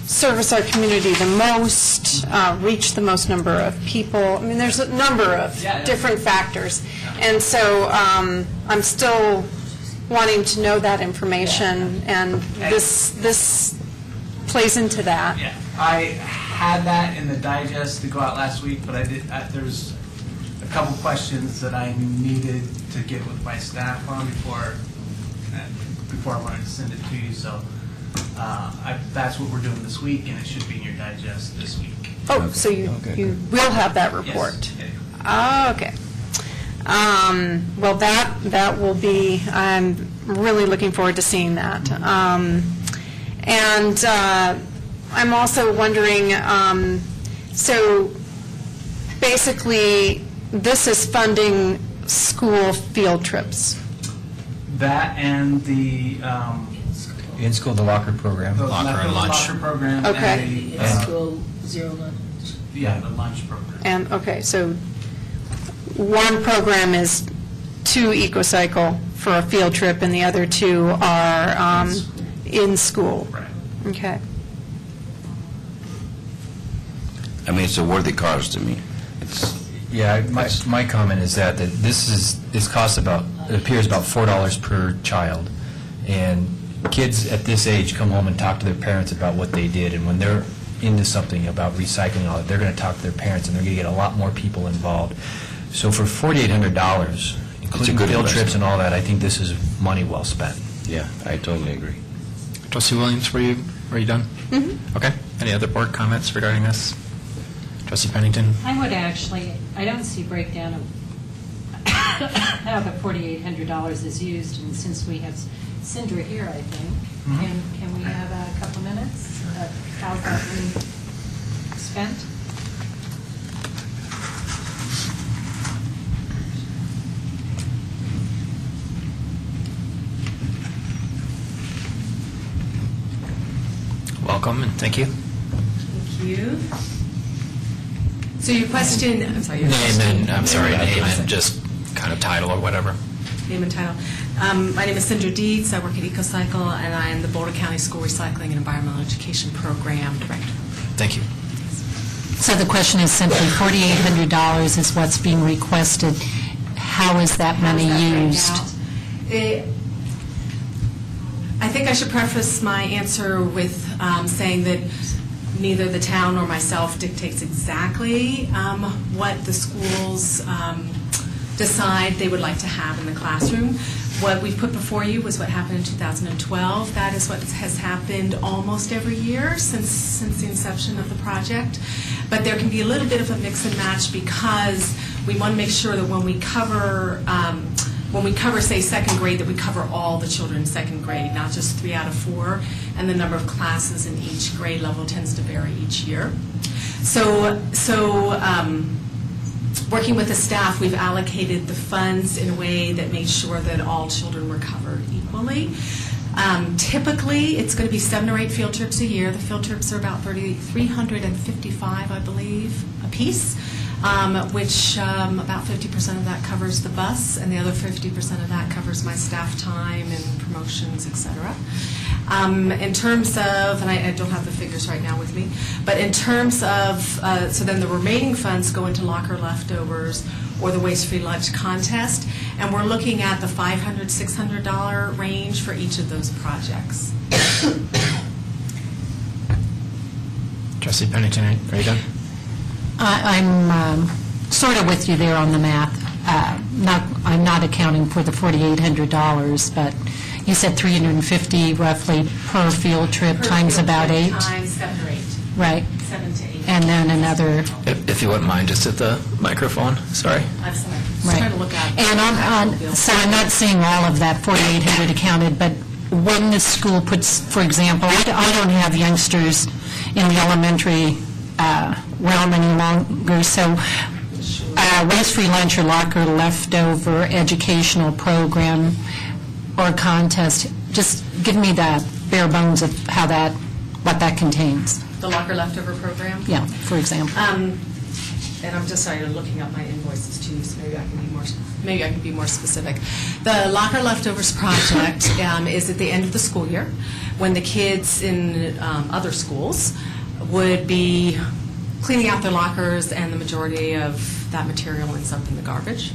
service our community the most, reach the most number of people? I mean, there's a number of different factors. And so I'm still wanting to know that information, and this plays into that. Yeah, I had that in the digest to go out last week, but there's a couple questions that I needed to get with my staff on before I wanted to send it to you. So that's what we're doing this week, and it should be in your digest this week. Oh, so you will have that report? Yes. Okay. Well, that will be, I'm really looking forward to seeing that. And I'm also wondering, so basically, this is funding school field trips. That and the In school, the locker program. Locker and lunch. Locker program. Okay. And School zero lunch. yeah, the lunch program. And, okay, so one program is to EcoCycle for a field trip, and the other two are in school. Right. Okay. I mean, it's a worthy cause to me. Yeah, my comment is that this costs about, it appears about $4 per child, and kids at this age come home and talk to their parents about what they did, and when they're into something about recycling and all that, they're going to talk to their parents, and they're going to get a lot more people involved. So for $4,800, including good field trips investment. and all that, I think this is money well spent. Yeah, I totally agree. Trustee Williams, were you done? Mm-hmm. Okay. Any other board comments regarding this? Trustee Pennington? I would actually, I don't see breakdown of how the $4,800 is used, and since we have Cindra here, I think, can we have a couple minutes of how that money spent? Welcome, and thank you. Thank you. So your question, I'm sorry. Your Name question. name and just kind of title or whatever. Name and title. My name is Cindra Dietz. I work at EcoCycle, and I am the Boulder County School Recycling and Environmental Education Program Director. Thank you. So the question is simply, $4,800 is what's being requested. How is that money used? I think I should preface my answer with saying that neither the town nor myself dictates exactly what the schools decide they would like to have in the classroom. What we've put before you was what happened in 2012. That is what has happened almost every year since the inception of the project. But there can be a little bit of a mix and match because we want to make sure that when we cover, say, second grade, that we cover all the children in second grade, not just 3 out of 4, and the number of classes in each grade level tends to vary each year. So working with the staff, we've allocated the funds in a way that made sure that all children were covered equally. Typically, it's going to be 7 or 8 field trips a year. The field trips are about 355, I believe, a piece, which about 50% of that covers the bus, and the other 50% of that covers my staff time and promotions, et cetera. In terms of, and I don't have the figures right now with me, but in terms of, so then the remaining funds go into locker leftovers or the waste-free lunch contest, and we're looking at the $500, $600 range for each of those projects. Trustee Pennington, are you done? I'm sort of with you there on the math. I'm not accounting for the $4,800, but you said 350 roughly per field trip times about 8? Times 7 or 8. Right. 7 to 8. And then another... If you wouldn't mind, just at the microphone, sorry. I'm sorry. Just Right. trying to look at. And so I'm not seeing all of that 4,800 accounted, but when the school puts, for example, I don't have youngsters in the elementary realm any longer, so waste-free lunch or locker leftover educational program or contest, just give me the bare bones of how that what that contains. The locker leftover program? Yeah, for example. And I'm just sorry, looking up my invoices too, so maybe I can be more specific. The Locker Leftovers project is at the end of the school year, when the kids in other schools would be cleaning out their lockers, and the majority of that material ends up in the garbage.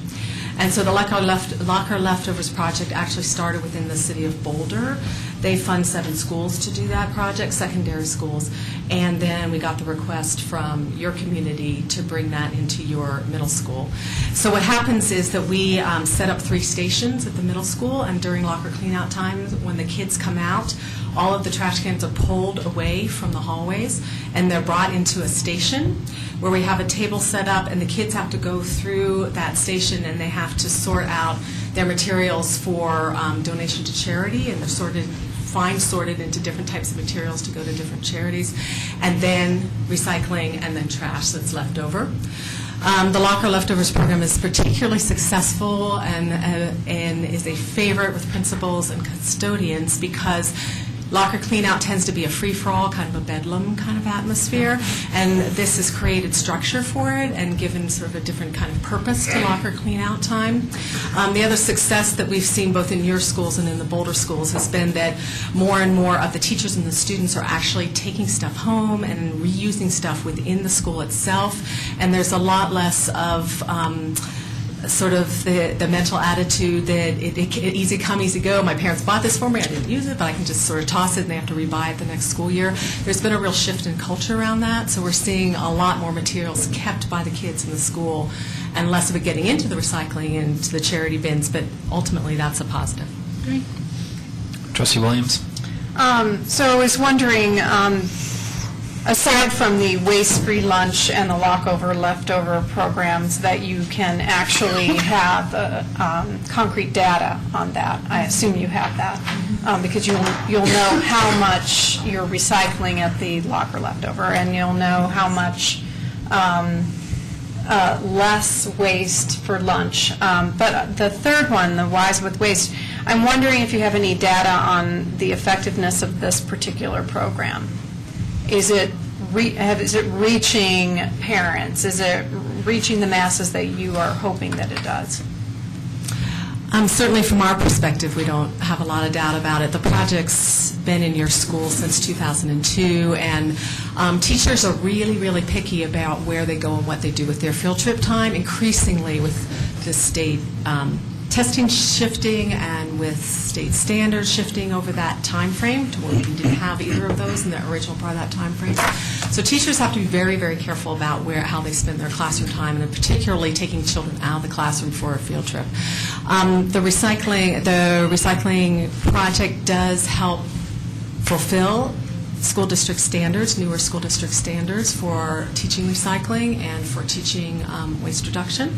And so the Locker Leftovers project actually started within the city of Boulder. They fund 7 schools to do that project, secondary schools, and then we got the request from your community to bring that into your middle school. So what happens is that we set up 3 stations at the middle school, and during locker cleanout times, when the kids come out, all of the trash cans are pulled away from the hallways, and they're brought into a station where we have a table set up, and the kids have to go through that station, and they have to sort out their materials for donation to charity, and they're fine sorted into different types of materials to go to different charities, and then recycling, and then trash that's left over. The Locker Leftovers program is particularly successful and is a favorite with principals and custodians because locker cleanout tends to be a free-for-all, kind of a bedlam kind of atmosphere, and this has created structure for it and given sort of a different kind of purpose to locker cleanout time. The other success that we've seen both in your schools and in the Boulder schools has been that more and more of the teachers and the students are actually taking stuff home and reusing stuff within the school itself, and there's a lot less of sort of the mental attitude that it easy come, easy go. My parents bought this for me, I didn't use it, but I can just sort of toss it and they have to rebuy it the next school year. There's been a real shift in culture around that, so we're seeing a lot more materials kept by the kids in the school and less of it getting into the recycling and to the charity bins, but ultimately that's a positive. Great. Trustee Williams? So I was wondering, aside from the waste-free lunch and the leftover programs, that you can actually have concrete data on that. I assume you have that because you'll know how much you're recycling at the locker leftover, and you'll know how much less waste for lunch. But the third one, the Wise with Waste, I'm wondering if you have any data on the effectiveness of this particular program. Is it reaching parents? Is it reaching the masses that you are hoping that it does? Certainly from our perspective, we don't have a lot of doubt about it. The project's been in your school since 2002, and teachers are really, really picky about where they go and what they do with their field trip time, increasingly with the state testing shifting and with state standards shifting over that time frame to where we didn't have either of those in the original part of that time frame. So teachers have to be very, very careful about how they spend their classroom time, and particularly taking children out of the classroom for a field trip. The recycling project does help fulfill school district standards, newer school district standards for teaching recycling and for teaching waste reduction.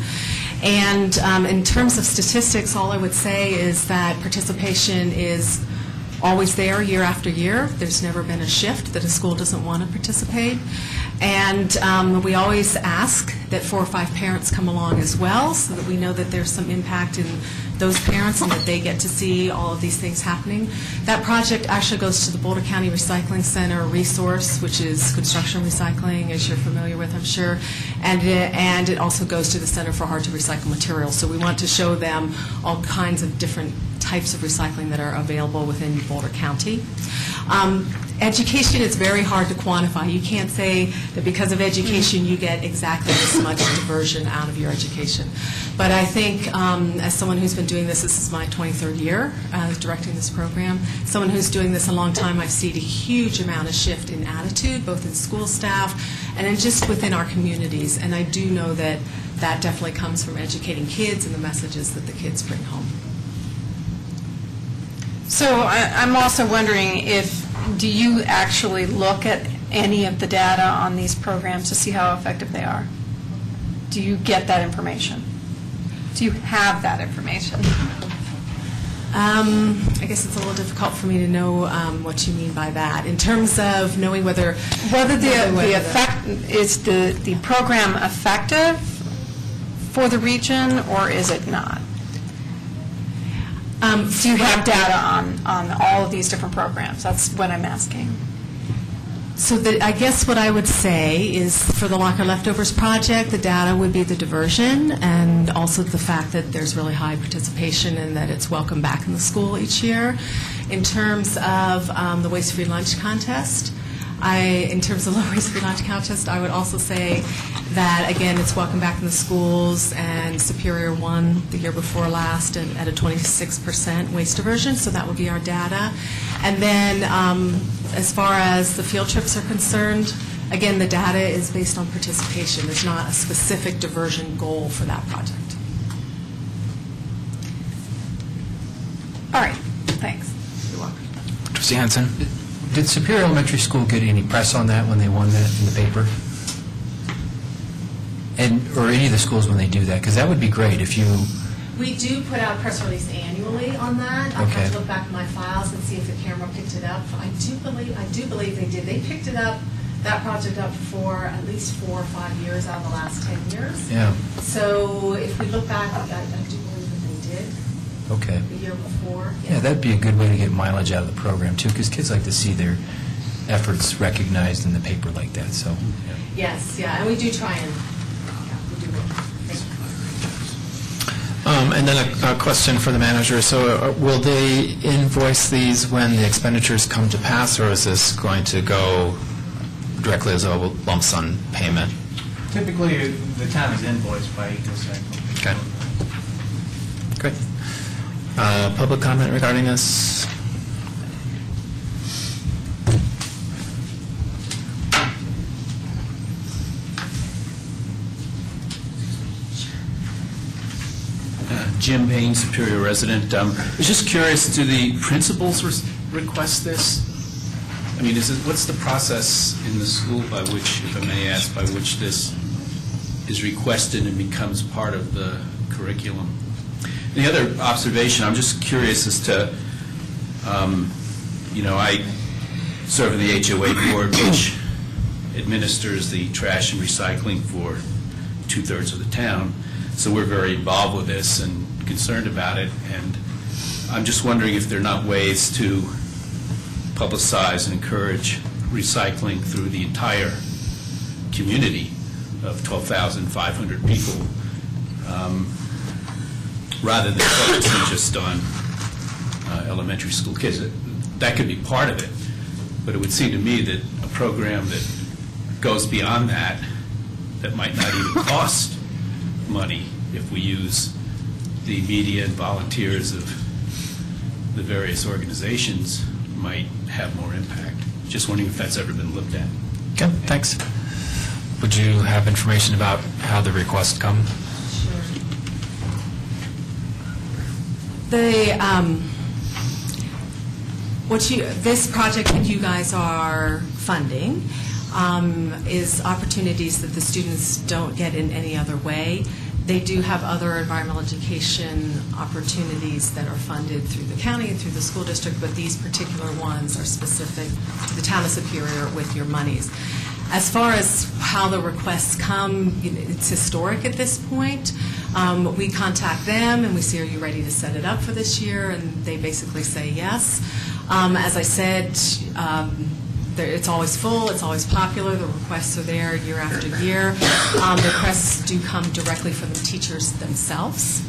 And in terms of statistics, all I would say is that participation is always there year after year. There's never been a shift that a school doesn't want to participate. And we always ask that 4 or 5 parents come along as well, so that we know that there's some impact in those parents and that they get to see all of these things happening. That project actually goes to the Boulder County Recycling Center resource, which is construction recycling, as you're familiar with, I'm sure, and it also goes to the Center for Hard to Recycle Materials. So we want to show them all kinds of different types of recycling that are available within Boulder County. Education is very hard to quantify. You can't say that because of education you get exactly this much diversion out of your education. But I think as someone who's been doing this is my 23rd year directing this program, someone who's doing this a long time, I've seen a huge amount of shift in attitude, both in school staff and in just within our communities. And I do know that that definitely comes from educating kids and the messages that the kids bring home. So I'm also wondering do you actually look at any of the data on these programs to see how effective they are? Do you get that information? Do you have that information? I guess it's a little difficult for me to know what you mean by that. In terms of knowing whether is the program effective for the region, or is it not? Do you have data on all of these different programs? That's what I'm asking. So I guess what I would say is for the Locker Leftovers project, the data would be the diversion and also the fact that there's really high participation and that it's welcome back in the school each year. In terms of the waste-free lunch contest, in terms of the waste-free lunch contest, I would also say that, again, it's welcome back in the schools, and Superior won the year before last at a 26% waste diversion, so that would be our data. And then as far as the field trips are concerned, again, the data is based on participation. There's not a specific diversion goal for that project. All right, thanks. You're welcome. Trustee Hansen? Did Superior Elementary School get any press on that when they won that in the paper? Or any of the schools when they do that? Because that would be great if you... We do put out a press release annually on that. I'll Okay. have to look back in my files and see if the camera picked it up. I do believe they did. They picked it up, that project up for at least 4 or 5 years out of the last 10 years. Yeah, So if we look back, I do believe that they did okay. the year before. Yeah, that'd be a good way to get mileage out of the program, too, because kids like to see their efforts recognized in the paper like that, so... Yes, yeah, and we do try and, we do work. Thank you. And then a question for the manager. So will they invoice these when the expenditures come to pass, or is this going to go directly as a lump sum payment? Typically, the town is invoiced by EcoCycle. Okay. Great. Public comment regarding this? Jim Payne, Superior resident. I was just curious, do the principals request this? I mean, what's the process in the school by which, if I may ask, by which this is requested and becomes part of the curriculum? The other observation, I'm just curious as to, I serve in the HOA board, which administers the trash and recycling for 2/3 of the town. So we're very involved with this and concerned about it. And I'm just wondering if there are not ways to publicize and encourage recycling through the entire community of 12,500 people, rather than focusing just on elementary school kids. That could be part of it, but it would seem to me that a program that goes beyond that might not even cost money if we use the media and volunteers of the various organizations might have more impact. Just wondering if that's ever been looked at. Okay, thanks. Would you have information about how the requests come? This project that you guys are funding is opportunities that the students don't get in any other way. They do have other environmental education opportunities that are funded through the county and through the school district, but these particular ones are specific to the town of Superior with your monies. As far as how the requests come, it's historic at this point. We contact them and we say, are you ready to set it up for this year? And they basically say yes. As I said, it's always full, it's always popular, the requests are there year after year. The requests do come directly from the teachers themselves,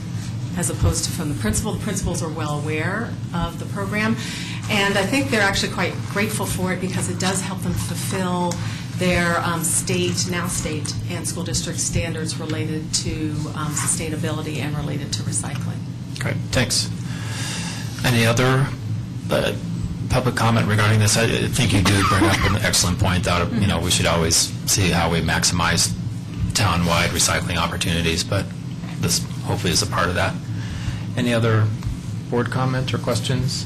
as opposed to from the principal. The principals are well aware of the program, and I think they're actually quite grateful for it because it does help them fulfill their state and school district standards related to sustainability and related to recycling. Great, thanks. Any other public comment regarding this? I think you do bring up an excellent point that we should always see how we maximize town-wide recycling opportunities, but this hopefully is a part of that. Any other board comment or questions?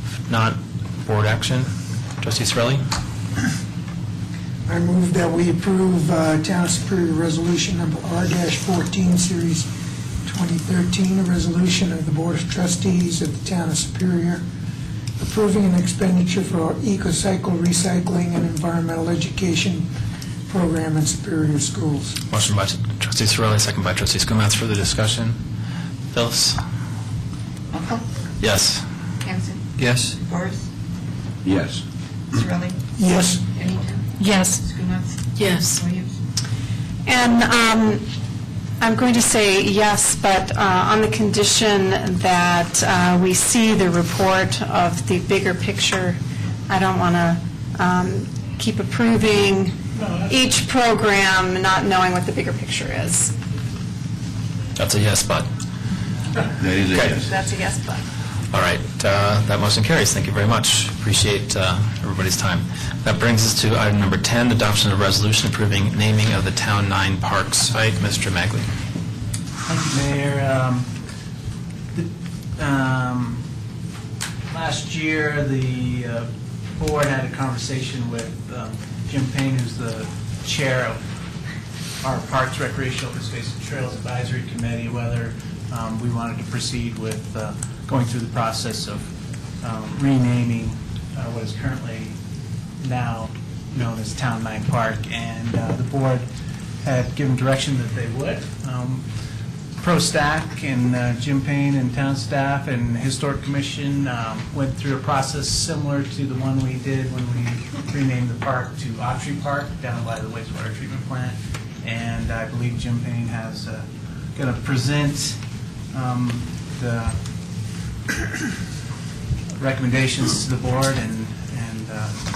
If not, board action. Trustee Sorelli? I move that we approve Town of Superior Resolution Number R-14, Series 2013, a resolution of the Board of Trustees of the Town of Superior approving an expenditure for EcoCycle recycling and environmental education program in Superior Schools. Motion by Trustee Sorelli, second by Trustee Skumatz. Further discussion? Phyllis? Buckle? Yes. Hanson? Yes? Horace? Yes. Sorelli? Yes. Any? Yes. Yes. And I'm going to say yes, but on the condition that we see the report of the bigger picture. I don't want to keep approving each program not knowing what the bigger picture is. That's a yes, Bud. That is a yes. That's a yes, but. All right, that motion carries. Thank you very much. Appreciate everybody's time. That brings us to item number 10, adoption of resolution approving naming of the Town 9 Park site. Mr. Magley. Thank you, Mayor. Last year, the board had a conversation with Jim Payne, who's the chair of our Parks, Recreational, Open Space, and Trails Advisory Committee, whether we wanted to proceed with going through the process of renaming what is currently now known as Town 9 Park. And the board had given direction that they would. ProStack and Jim Payne and town staff and Historic Commission went through a process similar to the one we did when we renamed the park to Autry Park down by the wastewater treatment plant. And I believe Jim Payne has going to present the recommendations to the board and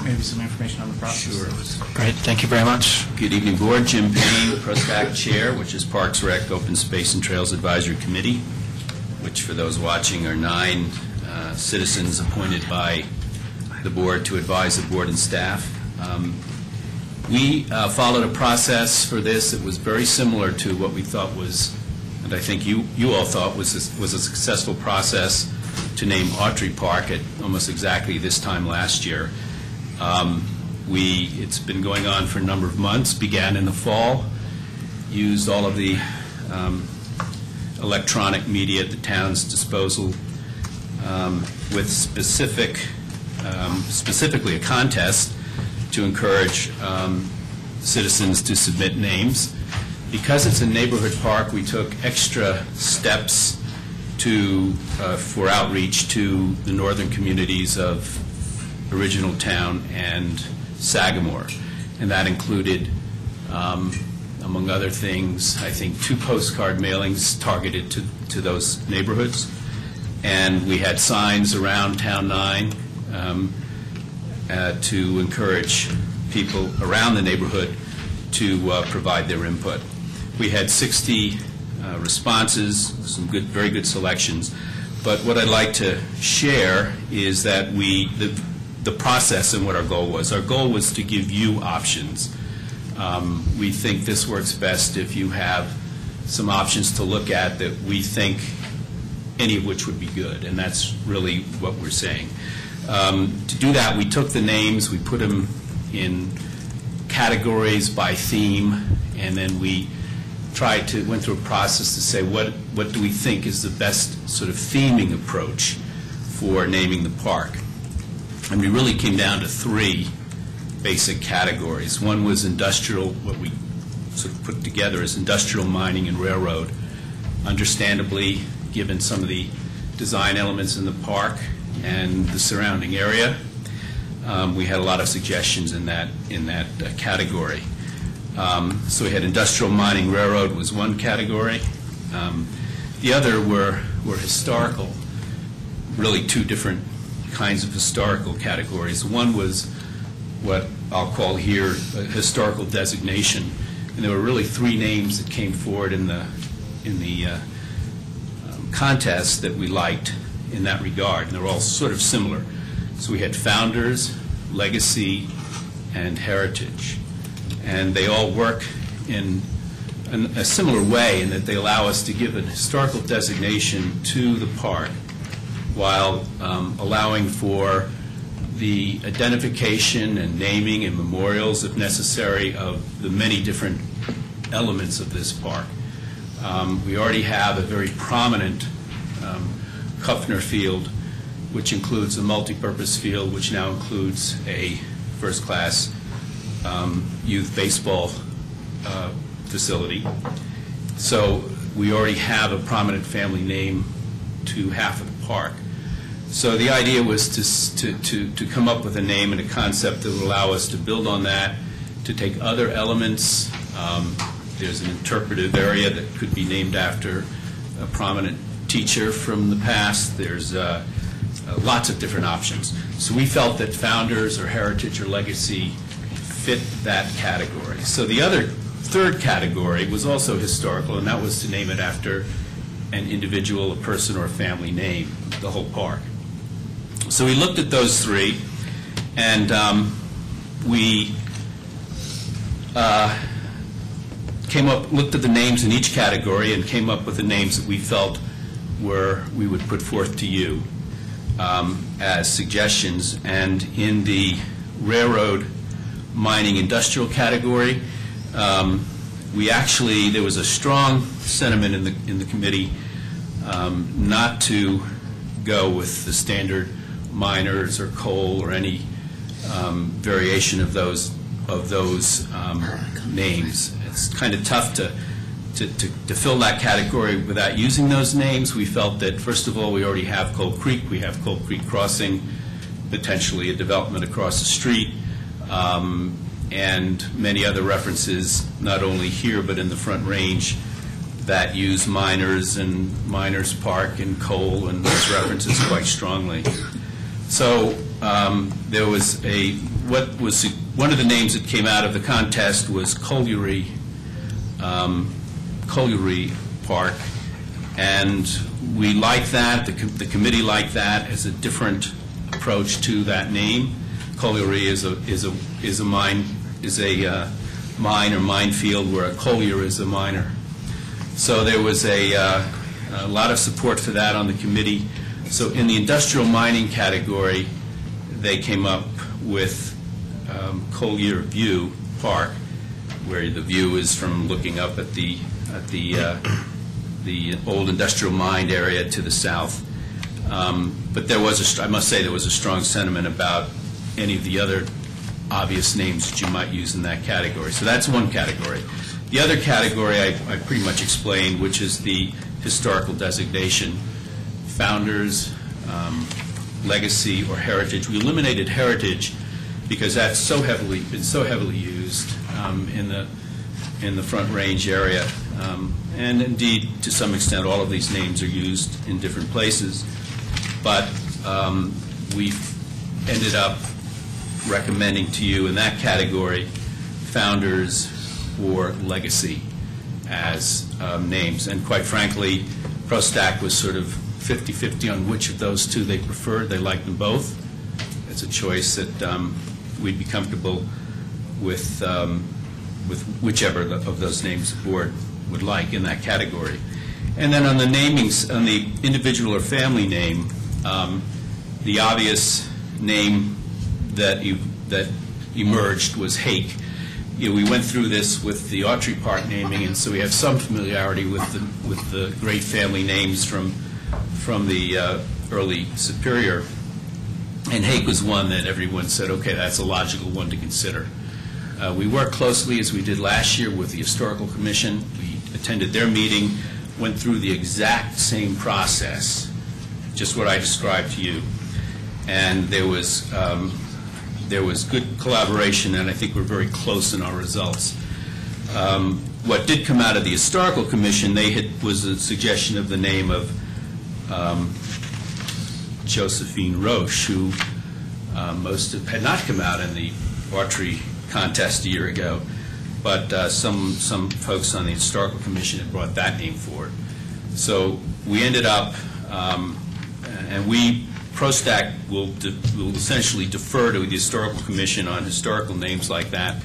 maybe some information on the process. Sure. Great, thank you very much. Good evening, Board. Jim Payne, ProStack Chair, which is Parks, Rec, Open Space, and Trails Advisory Committee, which for those watching are 9 citizens appointed by the board to advise the board and staff. We followed a process for this that was very similar to what we thought was, and I think you all thought was a successful process to name Autry Park at almost exactly this time last year. It's been going on for a number of months, began in the fall, used all of the electronic media at the town's disposal with specifically a contest to encourage citizens to submit names. Because it's a neighborhood park, we took extra steps for outreach to the northern communities of Original Town and Sagamore. And that included, among other things, I think 2 postcard mailings targeted to those neighborhoods. And we had signs around Town 9 to encourage people around the neighborhood to provide their input. We had 60 responses, some very good selections. But what I'd like to share is that the process and what our goal was. Our goal was to give you options. We think this works best if you have some options to look at that we think any of which would be good, and that's really what we're saying. To do that, we took the names, we put them in categories by theme, and then we went through a process to say what do we think is the best sort of theming approach for naming the park. And we really came down to 3 basic categories. One was industrial, what we sort of put together as industrial, mining, and railroad. Understandably, given some of the design elements in the park and the surrounding area, we had a lot of suggestions in that category. So we had industrial, mining, railroad was one category. The other were historical, really 2 different kinds of historical categories. One was what I'll call here a historical designation, and there were really 3 names that came forward in the contest that we liked in that regard, and they're all sort of similar. So we had founders, legacy, and heritage. And they all work in a similar way in that they allow us to give an historical designation to the park while allowing for the identification and naming and memorials, if necessary, of the many different elements of this park. We already have a very prominent Kuffner Field, which includes a multipurpose field, which now includes a first-class youth baseball facility. So we already have a prominent family name to half of the park. So the idea was to come up with a name and a concept that would allow us to build on that to take other elements. There's an interpretive area that could be named after a prominent teacher from the past. There's lots of different options. So we felt that founders or heritage or legacy fit that category. So the other third category was also historical, and that was to name it after an individual, a person, or a family name, the whole park. So we looked at those three, and we looked at the names in each category and came up with the names that we felt we would put forth to you as suggestions. And in the railroad, mining, industrial category, there was a strong sentiment in the committee not to go with the standard miners or coal or any variation of those names. It's kind of tough to fill that category without using those names. We felt that, first of all, we already have Coal Creek. We have Coal Creek Crossing, potentially a development across the street, and many other references, not only here but in the Front Range, that use miners and Miners Park and coal and those references quite strongly. So there was one of the names that came out of the contest was Colliery Park, and we liked that. The committee liked that as a different approach to that name. Colliery is a mine or minefield, where a collier is a miner. So there was a lot of support for that on the committee. So in the industrial mining category, they came up with Collier View Park, where the view is from looking up at the old industrial mine area to the south. But I must say, there was a strong sentiment about any of the other obvious names that you might use in that category. So that's one category. The other category I pretty much explained, which is the historical designation, founders, legacy, or heritage. We eliminated heritage because that's been so heavily used in the Front Range area, and indeed, to some extent, all of these names are used in different places. But we ended up recommending to you in that category founders or legacy as names. And quite frankly, ProStack was sort of 50-50 on which of those two they preferred. They liked them both. It's a choice that we'd be comfortable with whichever of those names the board would like in that category. And then on the namings, on the individual or family name, the obvious name that emerged was Hake. We went through this with the Autry Park naming, and so we have some familiarity with the great family names from the early Superior. And Hake was one that everyone said, okay, that's a logical one to consider. We worked closely, as we did last year, with the Historical Commission. We attended their meeting, went through the exact same process, just what I described to you. And there was good collaboration, and I think we're very close in our results. What did come out of the Historical Commission, was a suggestion of the name of Josephine Roche, who had not come out in the Autry contest a year ago, but some folks on the Historical Commission had brought that name forward. So we ended up, and ProStack will essentially defer to the Historical Commission on historical names like that,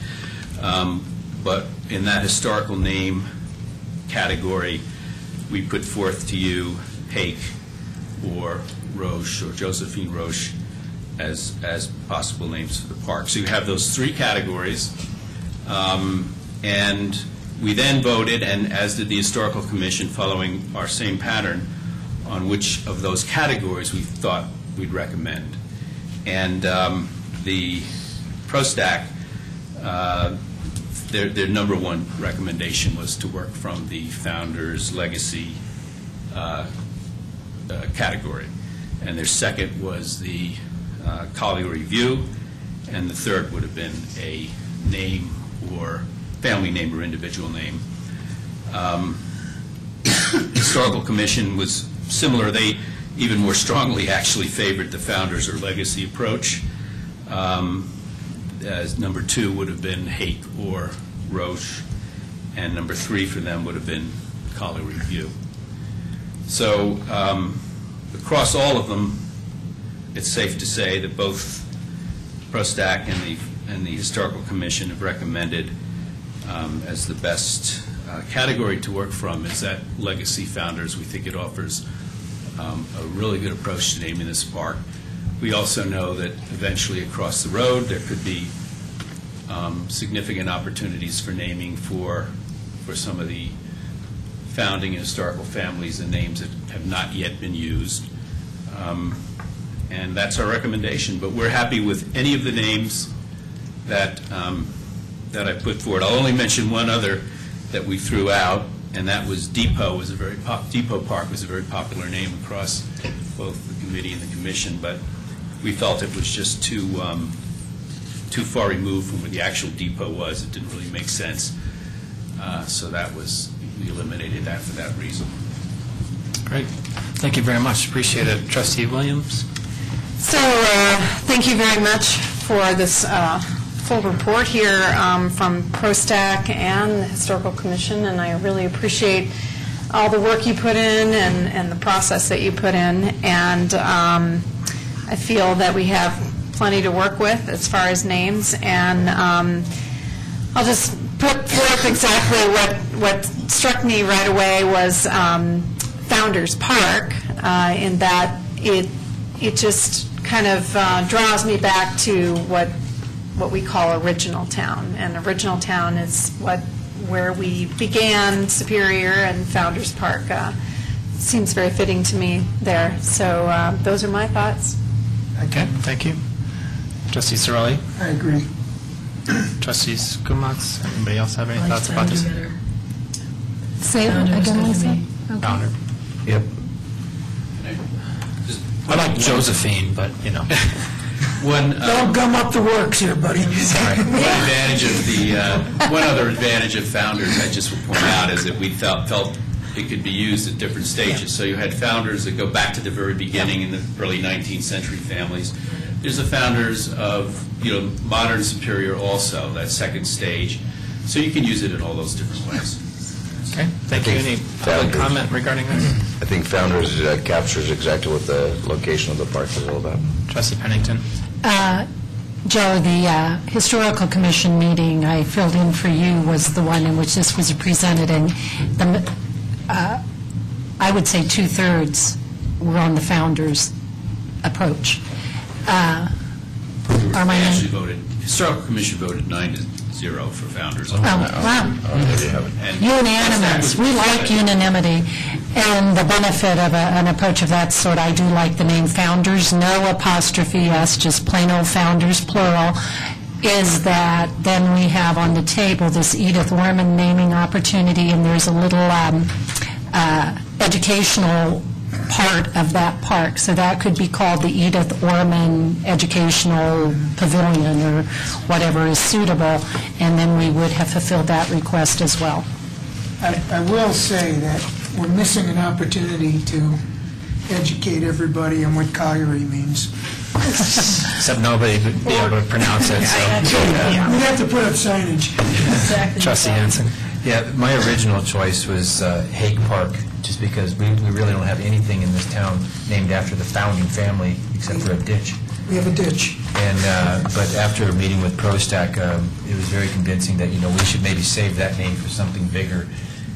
but in that historical name category, we put forth to you Hake or Roche or Josephine Roche as possible names for the park. So you have those three categories, and we then voted, and as did the Historical Commission, following our same pattern, on which of those categories we thought we'd recommend. And the ProStack, their number one recommendation was to work from the Founders Legacy category. And their second was the Colliery View, and the third would have been a name or family name or individual name. Historical Commission was similar. They even more strongly actually favored the founders or legacy approach. As number 2 would have been Hake or Roche, and number 3 for them would have been College Review. So across all of them, it's safe to say that both PROSTAC and the Historical Commission have recommended as the best category to work from is that legacy founders. We think it offers a really good approach to naming this park. We also know that eventually across the road there could be significant opportunities for naming for some of the founding and historical families and names that have not yet been used. And that's our recommendation. But we're happy with any of the names that I put forward. I'll only mention one other that we threw out, and that was Depot. Depot Park was a very popular name across both the committee and the commission, but we felt it was just too far removed from where the actual depot was. It didn't really make sense. So we eliminated that for that reason. Great. Thank you very much. Appreciate it. Trustee Williams? So, thank you very much for this full report here from PROSTAC and the Historical Commission, and I really appreciate all the work you put in and the process that you put in, and I feel that we have plenty to work with as far as names, and I'll just put forth exactly what struck me right away was Founders Park, in that it just kind of draws me back to what we call Original Town, and Original Town is where we began, Superior, and Founders Park seems very fitting to me there. So those are my thoughts. Okay, thank you. Trustee Cirelli? I agree. Trustees Kumats, anybody else have any I like thoughts about this? Founder better. Say that Founder was again, good to Lisa? me. Okay. Founder. Yep. I like Josephine, but, you know. Don't gum up the works here, buddy. One other advantage of Founders I just would point out is that we felt it could be used at different stages. So you had Founders that go back to the very beginning in the early 19th century families. There's the Founders of modern Superior also, that second stage. So you can use it in all those different ways. Okay, thank you. Any public comment regarding this? I think Founders captures exactly what the location of the park is all about. Trustee Pennington? Joe, the Historical Commission meeting I filled in for you was the one in which this was presented, and I would say 2/3 were on the Founders approach. Historical Commission voted 9-0 for Founders. Oh, wow. And Unanimous. We like unanimity. And the benefit of an approach of that sort, I do like the name Founders, no apostrophe S, just plain old Founders, plural, is that then we have on the table this Edith Orman naming opportunity, and there's a little educational part of that park. So that could be called the Edith Orman Educational Pavilion or whatever is suitable, and then we would have fulfilled that request as well. I will say that we're missing an opportunity to educate everybody on what Colliery means. Except nobody would be able to pronounce it, so. We'd have to put up signage. Exactly. Trustee Hanson? Yeah, my original choice was Hake Park, just because we really don't have anything in this town named after the founding family except for a ditch. We have a ditch. And but after meeting with PROSTAC, it was very convincing that we should maybe save that name for something bigger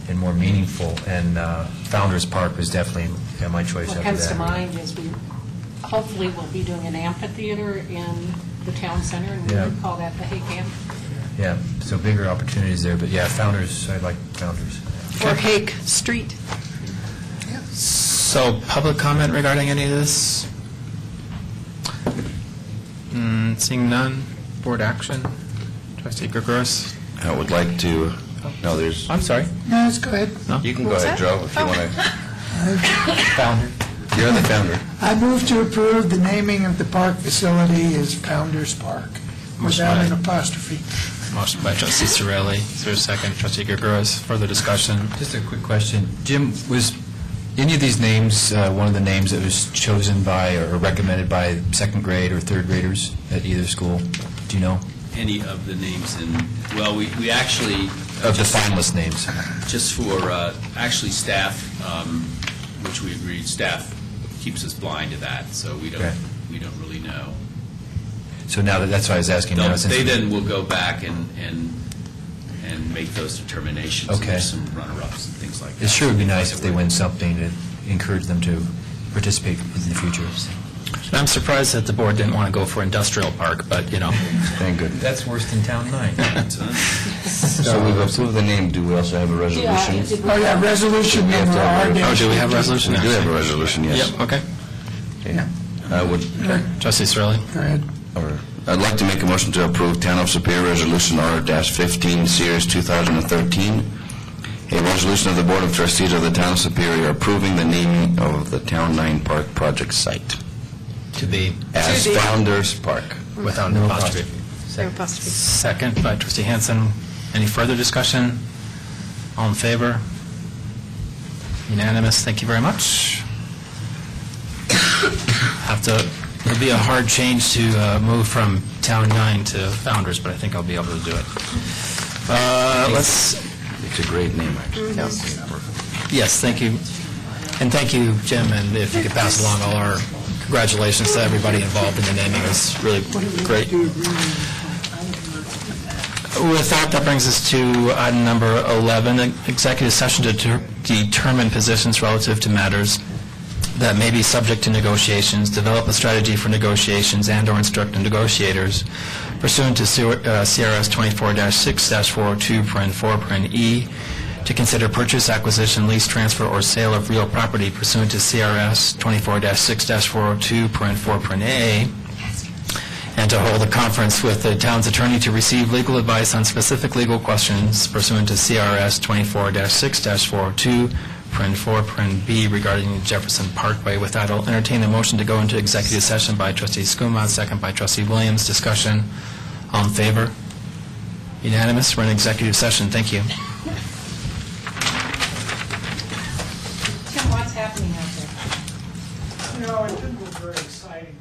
and more meaningful. And Founders Park was definitely my choice What after comes to that. mind is hopefully we'll be doing an amphitheater in the town center, and we Yeah. would call that the Hake Amp. Yeah, so bigger opportunities there. But yeah, Founders, I like Founders. Or Hake Street. So, public comment regarding any of this? Seeing none, board action. Trustee Gregoris? I would like to, no, there's, I'm sorry. No, let's go ahead. you can go ahead, Joe, if you want to. Founder. You're the founder. I move to approve the naming of the park facility as Founders Park, without an apostrophe. Motion by trustee Sorelli. Is there a second? Trustee Gregorius. Further discussion? Just a quick question. Jim, was any of these names one of the names that was chosen by or recommended by second grade or third graders at either school? Do you know? Any of the names in, well, we actually... Of the finalist names. Just for, actually staff, which we agreed, staff keeps us blind to that, so we don't really know. So now that's why I was asking. Now, since They then will go back and make those determinations. And Okay. there's some runner-ups and things like that. It sure would be nice if they win something to encourage them to participate in the future. I'm surprised that the board didn't want to go for industrial park, but, you know. Thank goodness. That's worse than Town 9. So we've approved the name. Do we also have a resolution? Oh, yeah, resolution We have number to have a R. Oh, do we have a resolution? We do have a resolution, yes. Yep, okay. I would, Trustee Sorelli. Go ahead. I'd like to make a motion to approve Town of Superior Resolution R-15, Series 2013, a resolution of the Board of Trustees of the Town of Superior approving the naming of the Town 9 Park project site To be as Founders Park. without an apostrophe. Second by trustee Hanson. Any further discussion? All in favor? Unanimous. Thank you very much. It'll be a hard change to move from Town 9 to Founders, but I think I'll be able to do it. It's a great name, actually. Yes, thank you. And thank you, Jim, and if you could pass along all our congratulations to everybody involved in the naming. It was really great. With that brings us to item number 11, executive session to determine positions relative to matters that may be subject to negotiations, develop a strategy for negotiations, and/or instruct the negotiators pursuant to CRS 24-6-402(4)(e), to consider purchase, acquisition, lease, transfer, or sale of real property pursuant to CRS 24-6-402(4)(a), and to hold a conference with the town's attorney to receive legal advice on specific legal questions pursuant to CRS 24-6-402(4)(b) regarding Jefferson Parkway. With that, I'll entertain a motion to go into executive session by trustee Skumat, second by trustee Williams. Discussion. All in favor? Unanimous. We're in executive session. Thank you. Tim, what's happening out there? No, it didn't look very exciting.